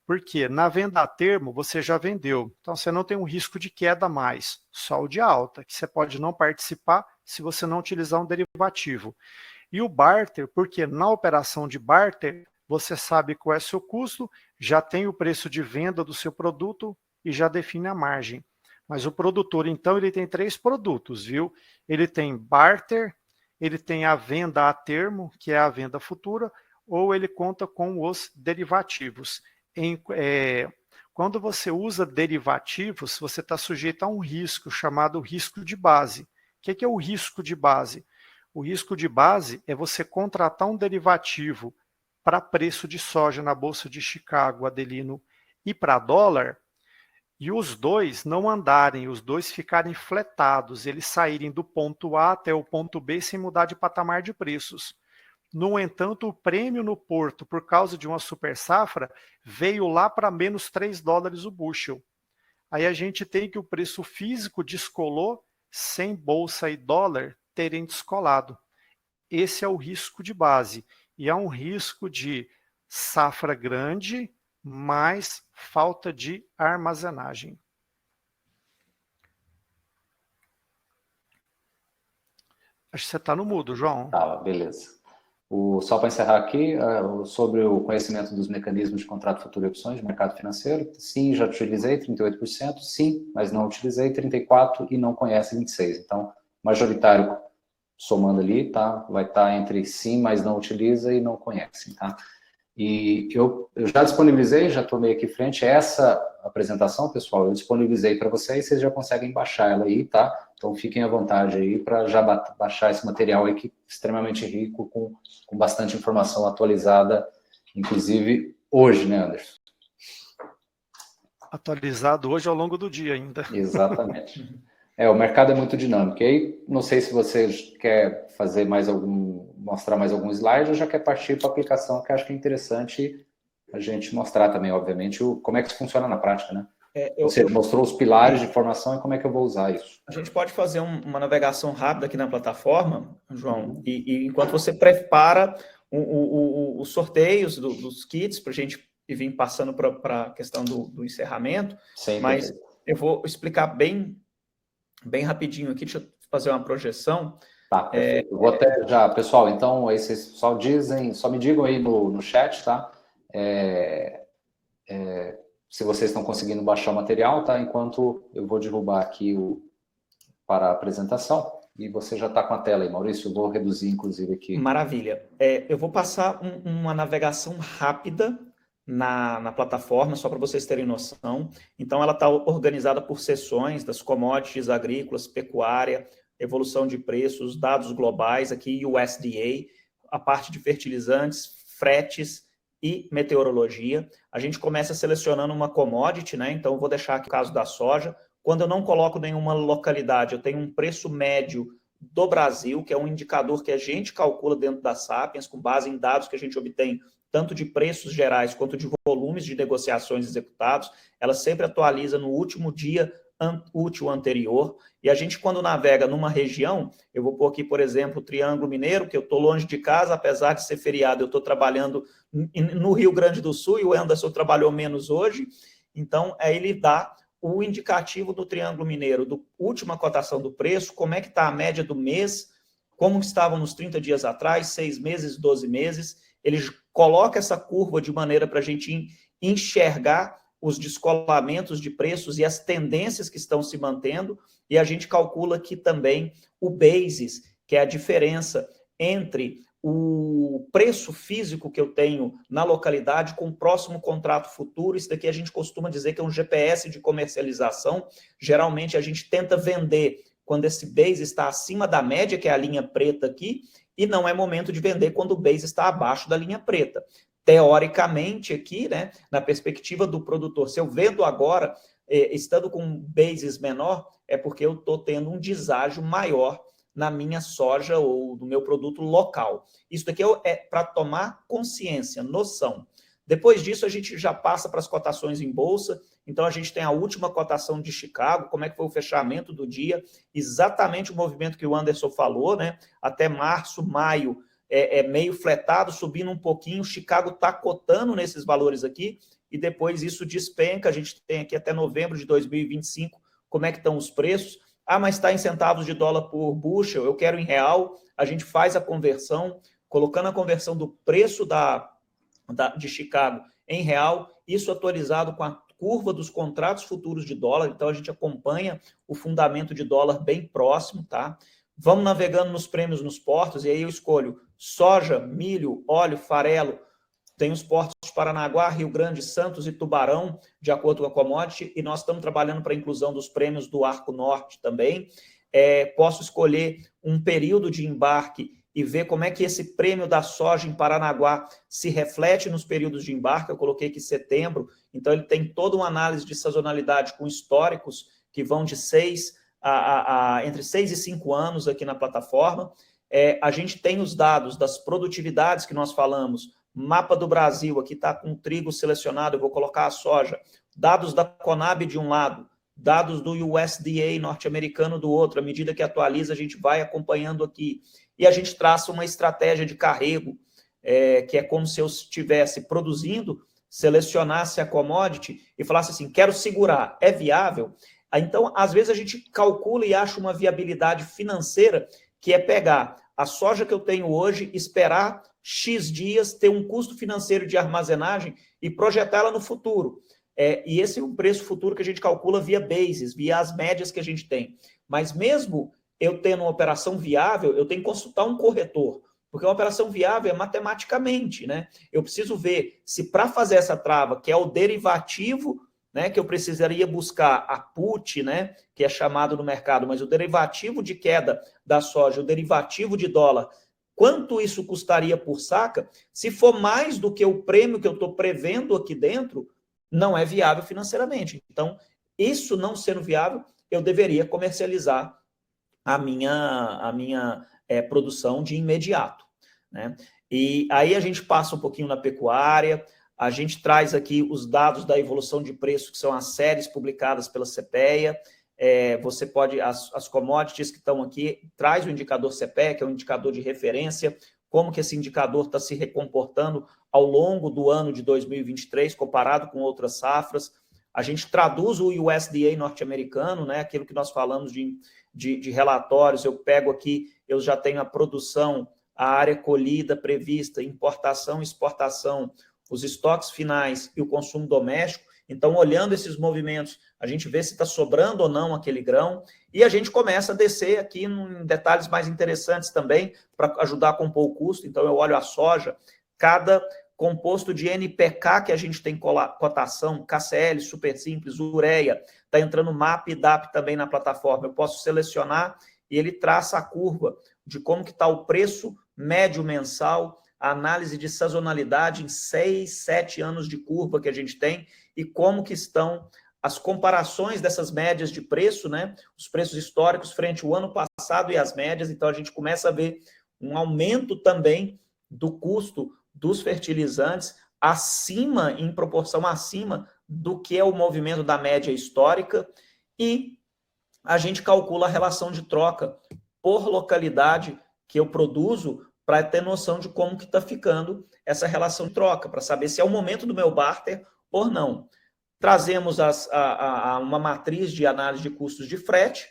Porque na venda a termo você já vendeu, então você não tem um risco de queda mais, só o de alta, que você pode não participar se você não utilizar um derivativo. E o barter, porque na operação de barter você sabe qual é o seu custo, já tem o preço de venda do seu produto e já define a margem. Mas o produtor, então, ele tem 3 produtos, viu? Ele tem barter, ele tem a venda a termo, que é a venda futura, ou ele conta com os derivativos. Quando você usa derivativos, você está sujeito a um risco chamado risco de base. O que é o risco de base? O risco de base é você contratar um derivativo para preço de soja na Bolsa de Chicago, Adelino, e para dólar, e os dois não andarem, os dois ficarem fletados, eles saírem do ponto A até o ponto B sem mudar de patamar de preços. No entanto, o prêmio no porto, por causa de uma super safra, veio lá para menos $3 o bushel. Aí a gente tem que o preço físico descolou sem bolsa e dólar terem descolado. Esse é o risco de base. E é um risco de safra grande, mais falta de armazenagem. Acho que você está no mudo, João. Tá, beleza. Só para encerrar aqui, sobre o conhecimento dos mecanismos de contrato futuro e opções de mercado financeiro, sim, já utilizei 38%, sim, mas não utilizei 34% e não conhece 26%. Então, majoritário somando ali, tá? Vai estar entre sim, mas não utiliza e não conhece, tá? E eu já disponibilizei, já estou meio aqui frente, essa apresentação, pessoal, eu disponibilizei para vocês já conseguem baixar ela aí, tá? Então fiquem à vontade aí para já baixar esse material aí que é extremamente rico, com bastante informação atualizada, inclusive hoje, né, Anderson? Atualizado hoje ao longo do dia ainda. Exatamente. O mercado é muito dinâmico. E aí, não sei se você quer fazer mostrar mais algum slide ou já quer partir para a aplicação, que acho que é interessante a gente mostrar também, obviamente, como é que isso funciona na prática, né? Você mostrou os pilares de informação e como é que eu vou usar isso. A gente pode fazer uma navegação rápida aqui na plataforma, João, e enquanto você prepara os sorteios dos kits para a gente vir passando para a questão do encerramento, Sim, mas perfeito. eu vou explicar bem rapidinho aqui, deixa eu fazer uma projeção. Tá, perfeito. Eu vou até já, pessoal, então aí vocês só me digam aí no chat, tá? Se vocês estão conseguindo baixar o material, tá? Enquanto eu vou derrubar aqui para a apresentação e você já está com a tela aí, Maurício, eu vou reduzir inclusive aqui. Maravilha. Eu vou passar uma navegação rápida na plataforma, só para vocês terem noção. Então, ela está organizada por seções das commodities agrícolas, pecuária, evolução de preços, dados globais, aqui USDA, a parte de fertilizantes, fretes e meteorologia. A gente começa selecionando uma commodity, né? Então, eu vou deixar aqui o caso da soja. Quando eu não coloco nenhuma localidade, eu tenho um preço médio do Brasil, que é um indicador que a gente calcula dentro da Sapiens, com base em dados que a gente obtém tanto de preços gerais quanto de volumes de negociações executados. Ela sempre atualiza no último dia útil anterior. E a gente, quando navega numa região, eu vou pôr aqui, por exemplo, o Triângulo Mineiro, que eu estou longe de casa, apesar de ser feriado, eu estou trabalhando no Rio Grande do Sul, e o Anderson trabalhou menos hoje. Então, ele dá o indicativo do Triângulo Mineiro, do última cotação do preço, como é que está a média do mês, como estavam nos 30 dias atrás, 6 meses, 12 meses. Ele coloca essa curva de maneira para a gente enxergar os descolamentos de preços e as tendências que estão se mantendo, e a gente calcula aqui também o basis, que é a diferença entre o preço físico que eu tenho na localidade com o próximo contrato futuro. Isso daqui a gente costuma dizer que é um GPS de comercialização. Geralmente a gente tenta vender quando esse base está acima da média, que é a linha preta aqui, e não é momento de vender quando o base está abaixo da linha preta. Teoricamente aqui, né, na perspectiva do produtor, se eu vendo agora, estando com um basis menor, é porque eu estou tendo um deságio maior na minha soja ou do meu produto local. Isso daqui é para tomar consciência, noção. Depois disso, a gente já passa para as cotações em bolsa. Então, a gente tem a última cotação de Chicago, como é que foi o fechamento do dia, exatamente o movimento que o Anderson falou, né? Até março, maio, meio fletado, subindo um pouquinho. Chicago está cotando nesses valores aqui, e depois isso despenca. A gente tem aqui até novembro de 2025, como é que estão os preços. Ah, mas está em centavos de dólar por bushel, eu quero em real. A gente faz a conversão, colocando a conversão do preço de Chicago em real, isso atualizado com a curva dos contratos futuros de dólar. Então, a gente acompanha o fundamento de dólar bem próximo, tá? Vamos navegando nos prêmios nos portos, e aí eu escolho soja, milho, óleo, farelo, tem os portos de Paranaguá, Rio Grande, Santos e Tubarão, de acordo com a commodity, e nós estamos trabalhando para a inclusão dos prêmios do Arco Norte também. Posso escolher um período de embarque e ver como é que esse prêmio da soja em Paranaguá se reflete nos períodos de embarque. Eu coloquei aqui setembro, então ele tem toda uma análise de sazonalidade com históricos que vão de entre 6 e 5 anos aqui na plataforma. A gente tem os dados das produtividades que nós falamos, mapa do Brasil, aqui está com trigo selecionado, eu vou colocar a soja, dados da Conab de um lado, dados do USDA norte-americano do outro, à medida que atualiza, a gente vai acompanhando aqui, e a gente traça uma estratégia de carrego, que é como se eu estivesse produzindo, selecionasse a commodity e falasse assim, quero segurar, é viável? Então, às vezes a gente calcula e acha uma viabilidade financeira, que é pegar a soja que eu tenho hoje, esperar X dias, ter um custo financeiro de armazenagem e projetá-la no futuro. E esse é um preço futuro que a gente calcula via bases, via as médias que a gente tem. Mas mesmo eu tendo uma operação viável, eu tenho que consultar um corretor, porque uma operação viável é matematicamente, né? Eu preciso ver se para fazer essa trava, que é o derivativo, né, que eu precisaria buscar a put, né, que é chamado no mercado, mas o derivativo de queda da soja, o derivativo de dólar, quanto isso custaria por saca? Se for mais do que o prêmio que eu estou prevendo aqui dentro, não é viável financeiramente. Então, isso não sendo viável, eu deveria comercializar a minha produção de imediato, né? E aí a gente passa um pouquinho na pecuária, a gente traz aqui os dados da evolução de preço, que são as séries publicadas pela CPEA. Você pode, as commodities que estão aqui, traz o indicador CPEA, que é um indicador de referência, como que esse indicador está se recomportando ao longo do ano de 2023, comparado com outras safras. A gente traduz o USDA norte-americano, né, aquilo que nós falamos de relatórios, eu pego aqui, eu já tenho a produção, a área colhida prevista, importação, exportação, os estoques finais e o consumo doméstico. Então, olhando esses movimentos, a gente vê se está sobrando ou não aquele grão, e a gente começa a descer aqui em detalhes mais interessantes também, para ajudar a compor o custo. Então, eu olho a soja, cada composto de NPK que a gente tem cotação, KCL, super simples, ureia, está entrando MAP e DAP também na plataforma. Eu posso selecionar e ele traça a curva de como que está o preço médio mensal, a análise de sazonalidade em 6, 7 anos de curva que a gente tem e como que estão as comparações dessas médias de preço, né? Os preços históricos frente ao ano passado e as médias. Então, a gente começa a ver um aumento também do custo dos fertilizantes acima, em proporção acima do que é o movimento da média histórica, e a gente calcula a relação de troca por localidade que eu produzo para ter noção de como que está ficando essa relação de troca, para saber se é o momento do meu barter ou não. Trazemos uma matriz de análise de custos de frete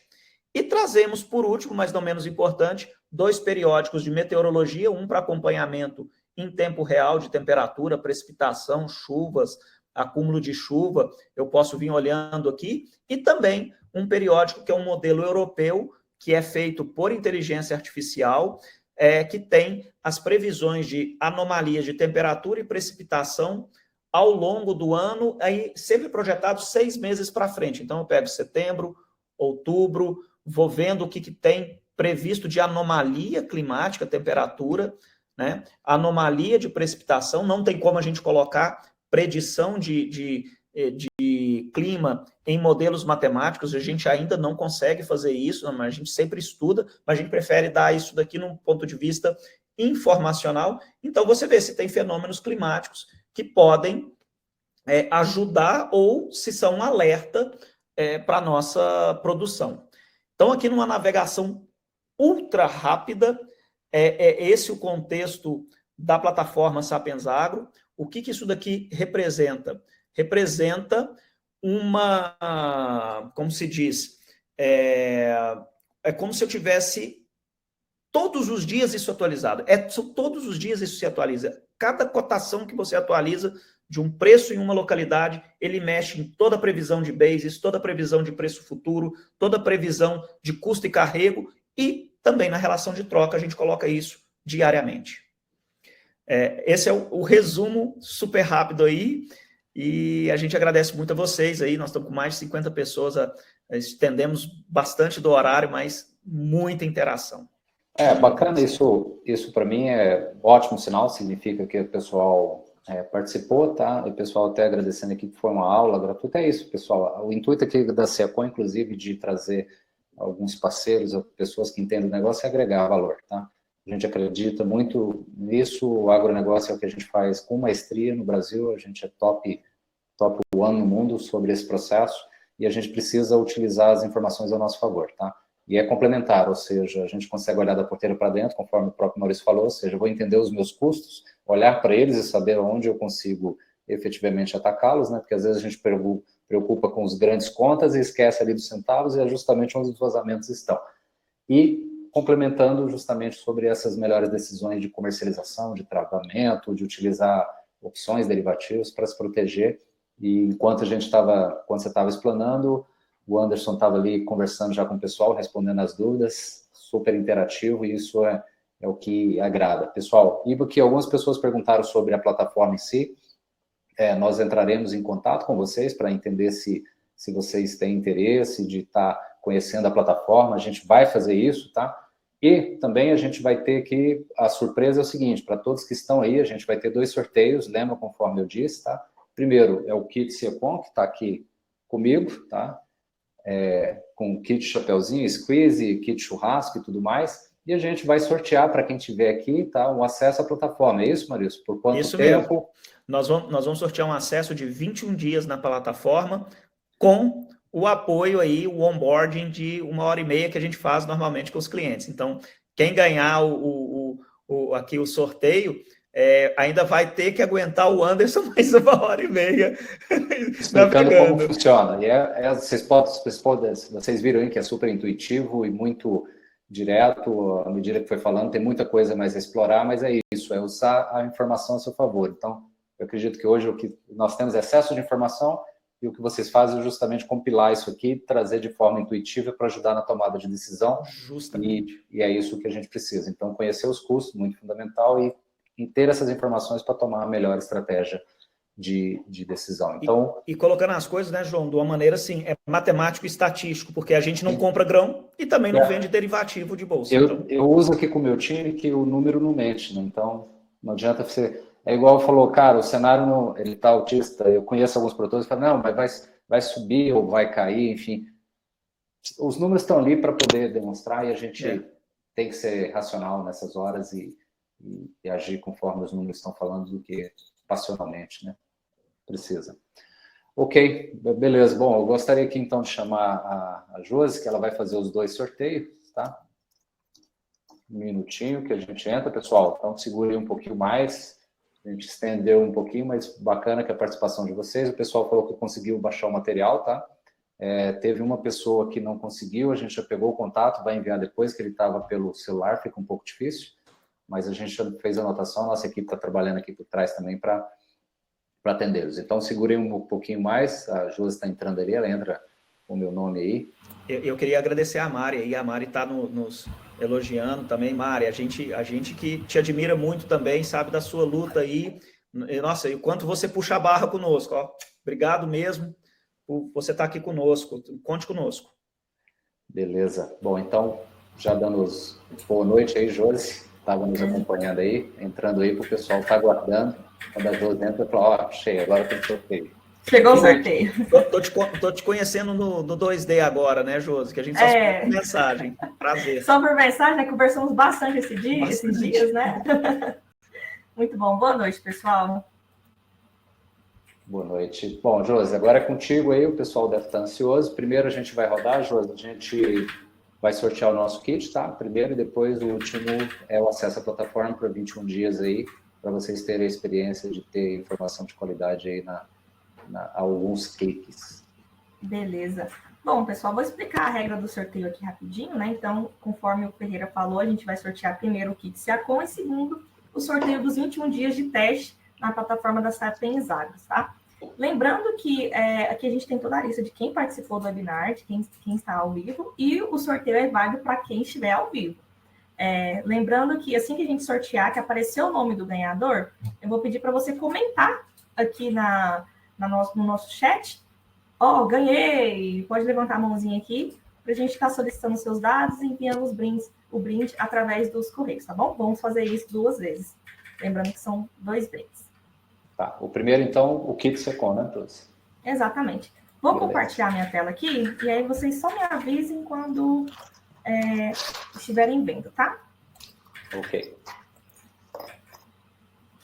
e trazemos, por último, mas não menos importante, 2 periódicos de meteorologia, um para acompanhamento em tempo real de temperatura, precipitação, chuvas, acúmulo de chuva, eu posso vir olhando aqui, e também um periódico que é um modelo europeu, que é feito por inteligência artificial, que tem as previsões de anomalias de temperatura e precipitação ao longo do ano, aí sempre projetado 6 meses para frente. Então, eu pego setembro, outubro, vou vendo o que tem previsto de anomalia climática, temperatura, né? Anomalia de precipitação, não tem como a gente colocar predição de clima em modelos matemáticos, a gente ainda não consegue fazer isso, mas a gente sempre estuda, mas a gente prefere dar isso daqui num ponto de vista informacional. Então, você vê se tem fenômenos climáticos que podem ajudar ou se são um alerta para a nossa produção. Então, aqui numa navegação ultra rápida, esse o contexto da plataforma Sapiens Agro. O que isso daqui representa? Representa como se diz, como se eu tivesse todos os dias isso atualizado. Todos os dias isso se atualiza. Cada cotação que você atualiza de um preço em uma localidade, ele mexe em toda a previsão de basis, toda a previsão de preço futuro, toda a previsão de custo e carrego, e também na relação de troca a gente coloca isso diariamente. Esse é o resumo super rápido aí, e a gente agradece muito a vocês aí, nós estamos com mais de 50 pessoas, estendemos bastante do horário, mas muita interação. Bacana, isso para mim é ótimo sinal, significa que o pessoal participou, tá? O pessoal até agradecendo aqui que foi uma aula gratuita, é isso, pessoal. O intuito aqui da SEACON, inclusive, de trazer alguns parceiros, pessoas que entendem o negócio, é agregar valor, tá? A gente acredita muito nisso, o agronegócio é o que a gente faz com maestria no Brasil, a gente é top 1 no mundo sobre esse processo, e a gente precisa utilizar as informações a nosso favor, tá? E é complementar, ou seja, a gente consegue olhar da porteira para dentro, conforme o próprio Maurício falou, ou seja, eu vou entender os meus custos, olhar para eles e saber onde eu consigo efetivamente atacá-los, né? Porque às vezes a gente preocupa com os grandes contas e esquece ali dos centavos, e é justamente onde os vazamentos estão. E complementando justamente sobre essas melhores decisões de comercialização, de travamento, de utilizar opções derivativas para se proteger. E enquanto quando você estava explanando, o Anderson estava ali conversando já com o pessoal, respondendo as dúvidas, super interativo, e isso é o que agrada. Pessoal, e porque algumas pessoas perguntaram sobre a plataforma em si, nós entraremos em contato com vocês para entender se vocês têm interesse de estar conhecendo a plataforma, a gente vai fazer isso, tá? E também a gente vai ter que, a surpresa é o seguinte, para todos que estão aí, a gente vai ter 2 sorteios, lembra conforme eu disse, tá? Primeiro é o kit SEACON, que está aqui comigo, tá? Com kit chapeuzinho, squeeze, kit churrasco e tudo mais, e a gente vai sortear para quem estiver aqui, tá? Um acesso à plataforma, é isso, Maurício? Por quanto isso tempo? Mesmo. Nós vamos sortear um acesso de 21 dias na plataforma, com o apoio aí, o onboarding de 1h30 que a gente faz normalmente com os clientes. Então, quem ganhar aqui o sorteio, ainda vai ter que aguentar o Anderson mais 1h30. Explicando como funciona. E vocês viram aí que é super intuitivo e muito direto, à medida que foi falando, tem muita coisa mais a explorar, mas é isso, é usar a informação a seu favor. Então, eu acredito que hoje o que nós temos é excesso de informação, e o que vocês fazem é justamente compilar isso aqui, trazer de forma intuitiva para ajudar na tomada de decisão. Justamente. E é isso que a gente precisa. Então, conhecer os custos, muito fundamental, e ter essas informações para tomar a melhor estratégia de decisão. Então, e colocando as coisas, né, João, de uma maneira assim, matemático e estatístico, porque a gente não compra grão e também não vende derivativo de bolsa. Eu uso aqui com o meu time que o número não mente, né? Então, não adianta você... É igual falou, cara, o cenário, ele está autista, eu conheço alguns produtores que falam, não, mas vai subir ou vai cair, enfim. Os números estão ali para poder demonstrar, e a gente tem que ser racional nessas horas e agir conforme os números estão falando, do que passionalmente, né? Precisa. Ok, beleza. Bom, eu gostaria aqui então de chamar a Josi, que ela vai fazer os 2 sorteios, tá? Um minutinho que a gente entra, pessoal. Então, segure um pouquinho mais. A gente estendeu um pouquinho, mas bacana que a participação de vocês. O pessoal falou que conseguiu baixar o material, tá? Teve uma pessoa que não conseguiu, a gente já pegou o contato, vai enviar depois, que ele estava pelo celular, fica um pouco difícil, mas a gente já fez a anotação, a nossa equipe está trabalhando aqui por trás também para atendê-los. Então, segurem um pouquinho mais, a Josi está entrando ali, ela entra com o meu nome aí. Eu queria agradecer a Mari, aí a Mari está nos elogiando também. Mari, a gente que te admira muito também, sabe da sua luta aí, nossa, e o quanto você puxa a barra conosco, ó. Obrigado mesmo por você estar aqui conosco, conte conosco. Beleza, bom, então, já dando boa noite aí, Josi, estava nos acompanhando aí, entrando aí para o pessoal estar aguardando, quando a Josi entra, fala, ó, cheio, agora tem sorteio. Chegou o sorteio. Tô te conhecendo no 2D agora, né, Josi? Que a gente só se por mensagem. Prazer. Só por mensagem, né? Conversamos bastante esses dias, né? Muito bom. Boa noite, pessoal. Boa noite. Bom, Josi, agora é contigo aí, o pessoal deve estar ansioso. Primeiro a gente vai rodar, Josi, a gente vai sortear o nosso kit, tá? Primeiro, e depois o último é o acesso à plataforma por 21 dias aí, para vocês terem a experiência de ter informação de qualidade aí alguns cliques. Beleza. Bom, pessoal, vou explicar a regra do sorteio aqui rapidinho, né? Então, conforme o Ferreira falou, a gente vai sortear primeiro o kit SEACON e segundo o sorteio dos 21 dias de teste na plataforma da Sapiens Agros, tá? Lembrando que aqui a gente tem toda a lista de quem participou do webinar, de quem está ao vivo, e o sorteio é válido para quem estiver ao vivo. Lembrando que assim que a gente sortear, que aparecer o nome do ganhador, eu vou pedir para você comentar aqui no nosso chat. Ganhei! Pode levantar a mãozinha aqui para a gente estar solicitando seus dados e enviando o brinde através dos correios, tá bom? Vamos fazer isso 2 vezes. Lembrando que são 2 brindes. Tá. O primeiro, então, o kit Secom, né, todos? Exatamente. Vou compartilhar minha tela aqui e aí vocês só me avisem quando estiverem vendo, tá? Ok.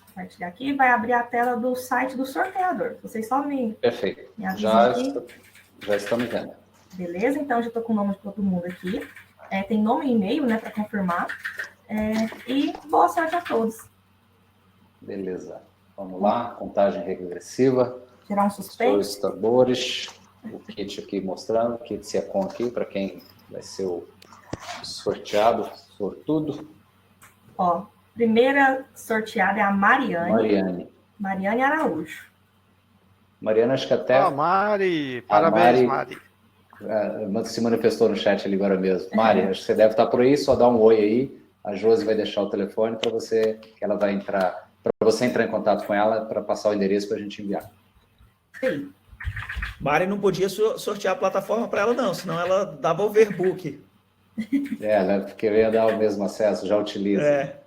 Compartilhar aqui, vai abrir a tela do site do sorteador. Vocês só Perfeito. me avisem Já estamos vendo. Beleza, então já estou com o nome de todo mundo aqui. Tem nome e e-mail, né, para confirmar. E boa sorte a todos. Beleza. Vamos lá, contagem regressiva. Tirar um suspense. Solicitadores. O kit aqui mostrando, o kit Secom aqui, para quem vai ser o sorteado, sortudo. Primeira sorteada é a Mariane. Mariane Araújo. Mariana, acho que até... Mari, parabéns, Mari. Se manifestou no chat ali agora mesmo. Mari, acho que você deve estar por aí, só dá um oi aí. A Josi vai deixar o telefone para você, que ela vai entrar, para você entrar em contato com ela, para passar o endereço para a gente enviar. Sim. Mari não podia sortear a plataforma para ela, não, senão ela dava overbook. Ela queria dar o mesmo acesso, já utiliza.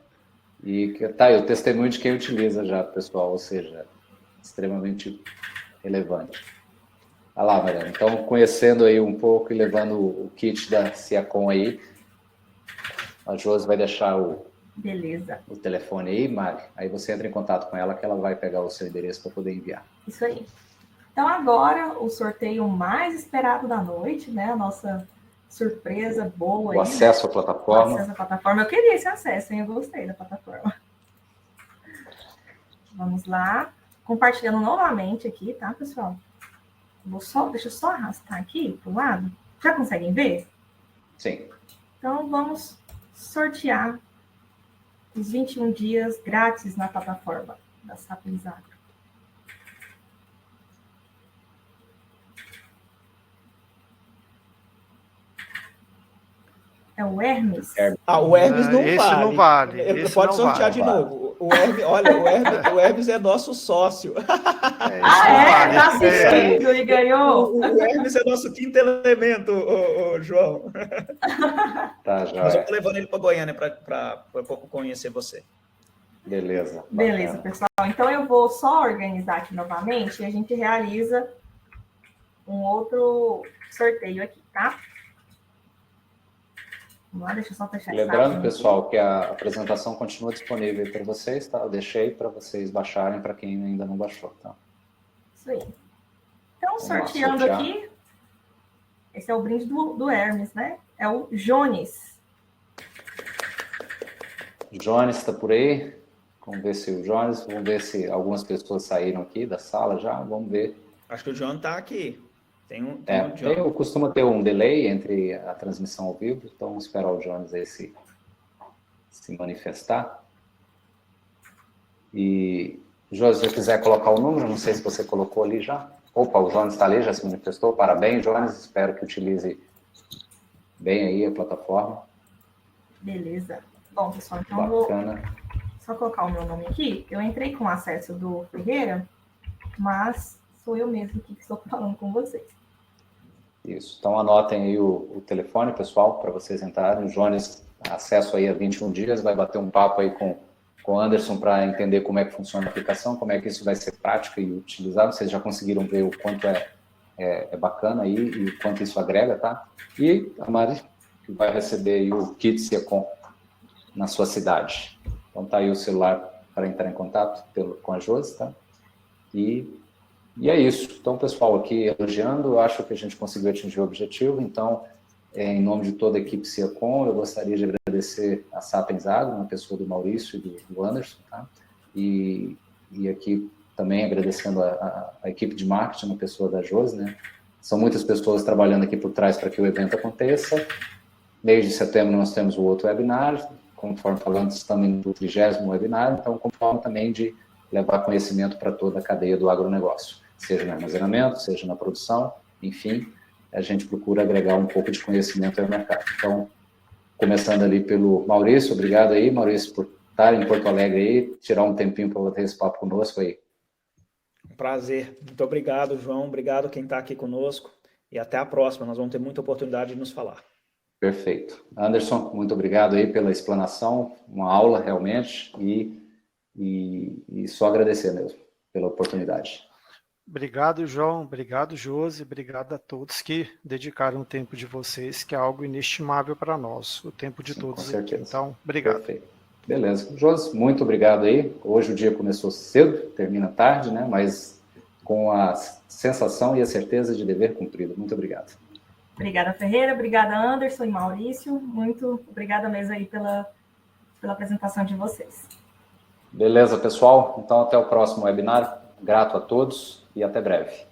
E tá aí o testemunho de quem utiliza já, pessoal, ou seja, extremamente relevante. Olha lá, Mariana. Então, conhecendo aí um pouco e levando o kit da Secom aí, a Josi vai deixar o telefone aí, Mari. Aí você entra em contato com ela que ela vai pegar o seu endereço para poder enviar. Isso aí. Então, agora, o sorteio mais esperado da noite, né? A nossa surpresa boa. O acesso à plataforma. O acesso à plataforma. Eu queria esse acesso, hein? Eu gostei da plataforma. Vamos lá. Compartilhando novamente aqui, tá, pessoal? Deixa eu só arrastar aqui pro lado. Já conseguem ver? Sim. Então, vamos sortear os 21 dias grátis na plataforma da Sapiens Agro. É o Hermes? O Hermes não esse vale. Não vale. Ele pode sortear de novo. O Hermes, olha, o Hermes é nosso sócio. Tá assistindo e ganhou? O Hermes é nosso quinto elemento, João. Tá, já. Mas eu tô levando ele para Goiânia para conhecer você. Beleza. Beleza, pessoal. Então eu vou só organizar aqui novamente e a gente realiza um outro sorteio aqui, tá? Vamos lá, deixa eu só fechar. Lembrando, pessoal, que a apresentação continua disponível para vocês, tá? Eu deixei para vocês baixarem para quem ainda não baixou, tá? Isso aí. Então, sorteando aqui, esse é o brinde do Hermes, né? É o Jones. Jones está por aí? Vamos ver se o Jones, vamos ver se algumas pessoas saíram aqui da sala já, vamos ver. Acho que o João está aqui. Eu costumo ter um delay entre a transmissão ao vivo, então vamos esperar o Jones aí se manifestar. E, Jones, se você quiser colocar o número, não sei se você colocou ali já. Opa, o Jones está ali, já se manifestou. Parabéns, Jones, espero que utilize bem aí a plataforma. Beleza. Bom, pessoal, então Bacana. eu vou só colocar o meu nome aqui. Eu entrei com acesso do Ferreira, mas sou eu mesmo que estou falando com vocês. Isso. Então, anotem aí o telefone, pessoal, para vocês entrarem. O Jones, acesso aí a 21 dias, vai bater um papo aí com o Anderson para entender como é que funciona a aplicação, como é que isso vai ser prático e utilizado. Vocês já conseguiram ver o quanto é bacana aí e o quanto isso agrega, tá? E a Mari vai receber aí o kit Secom na sua cidade. Então, tá aí o celular para entrar em contato com a Josi, tá? E é isso. Então, pessoal, aqui elogiando, eu acho que a gente conseguiu atingir o objetivo. Então, em nome de toda a equipe Secom, eu gostaria de agradecer a Sapiens Agro, na pessoa do Maurício e do Anderson, tá? E aqui também agradecendo a equipe de marketing, na pessoa da Josi, né? São muitas pessoas trabalhando aqui por trás para que o evento aconteça. Mês de setembro nós temos o outro webinar, conforme falamos, estamos no 30º webinar, então com forma também de levar conhecimento para toda a cadeia do agronegócio, seja no armazenamento, seja na produção, enfim, a gente procura agregar um pouco de conhecimento ao mercado. Então, começando ali pelo Maurício. Obrigado aí, Maurício, por estar em Porto Alegre aí, tirar um tempinho para bater esse papo conosco aí. Um prazer. Muito obrigado, João. Obrigado quem está aqui conosco. E até a próxima. Nós vamos ter muita oportunidade de nos falar. Perfeito. Anderson, muito obrigado aí pela explanação. Uma aula, realmente. E só agradecer mesmo pela oportunidade. Obrigado, João. Obrigado, Josi. Obrigado a todos que dedicaram o tempo de vocês, que é algo inestimável para nós. O tempo de todos aqui. Então, obrigado. Perfeito. Beleza. Josi, muito obrigado aí. Hoje o dia começou cedo, termina tarde, né? Mas com a sensação e a certeza de dever cumprido. Muito obrigado. Obrigada, Ferreira. Obrigada, Anderson e Maurício. Muito obrigada mesmo aí pela apresentação de vocês. Beleza, pessoal? Então, até o próximo webinar. Grato a todos e até breve.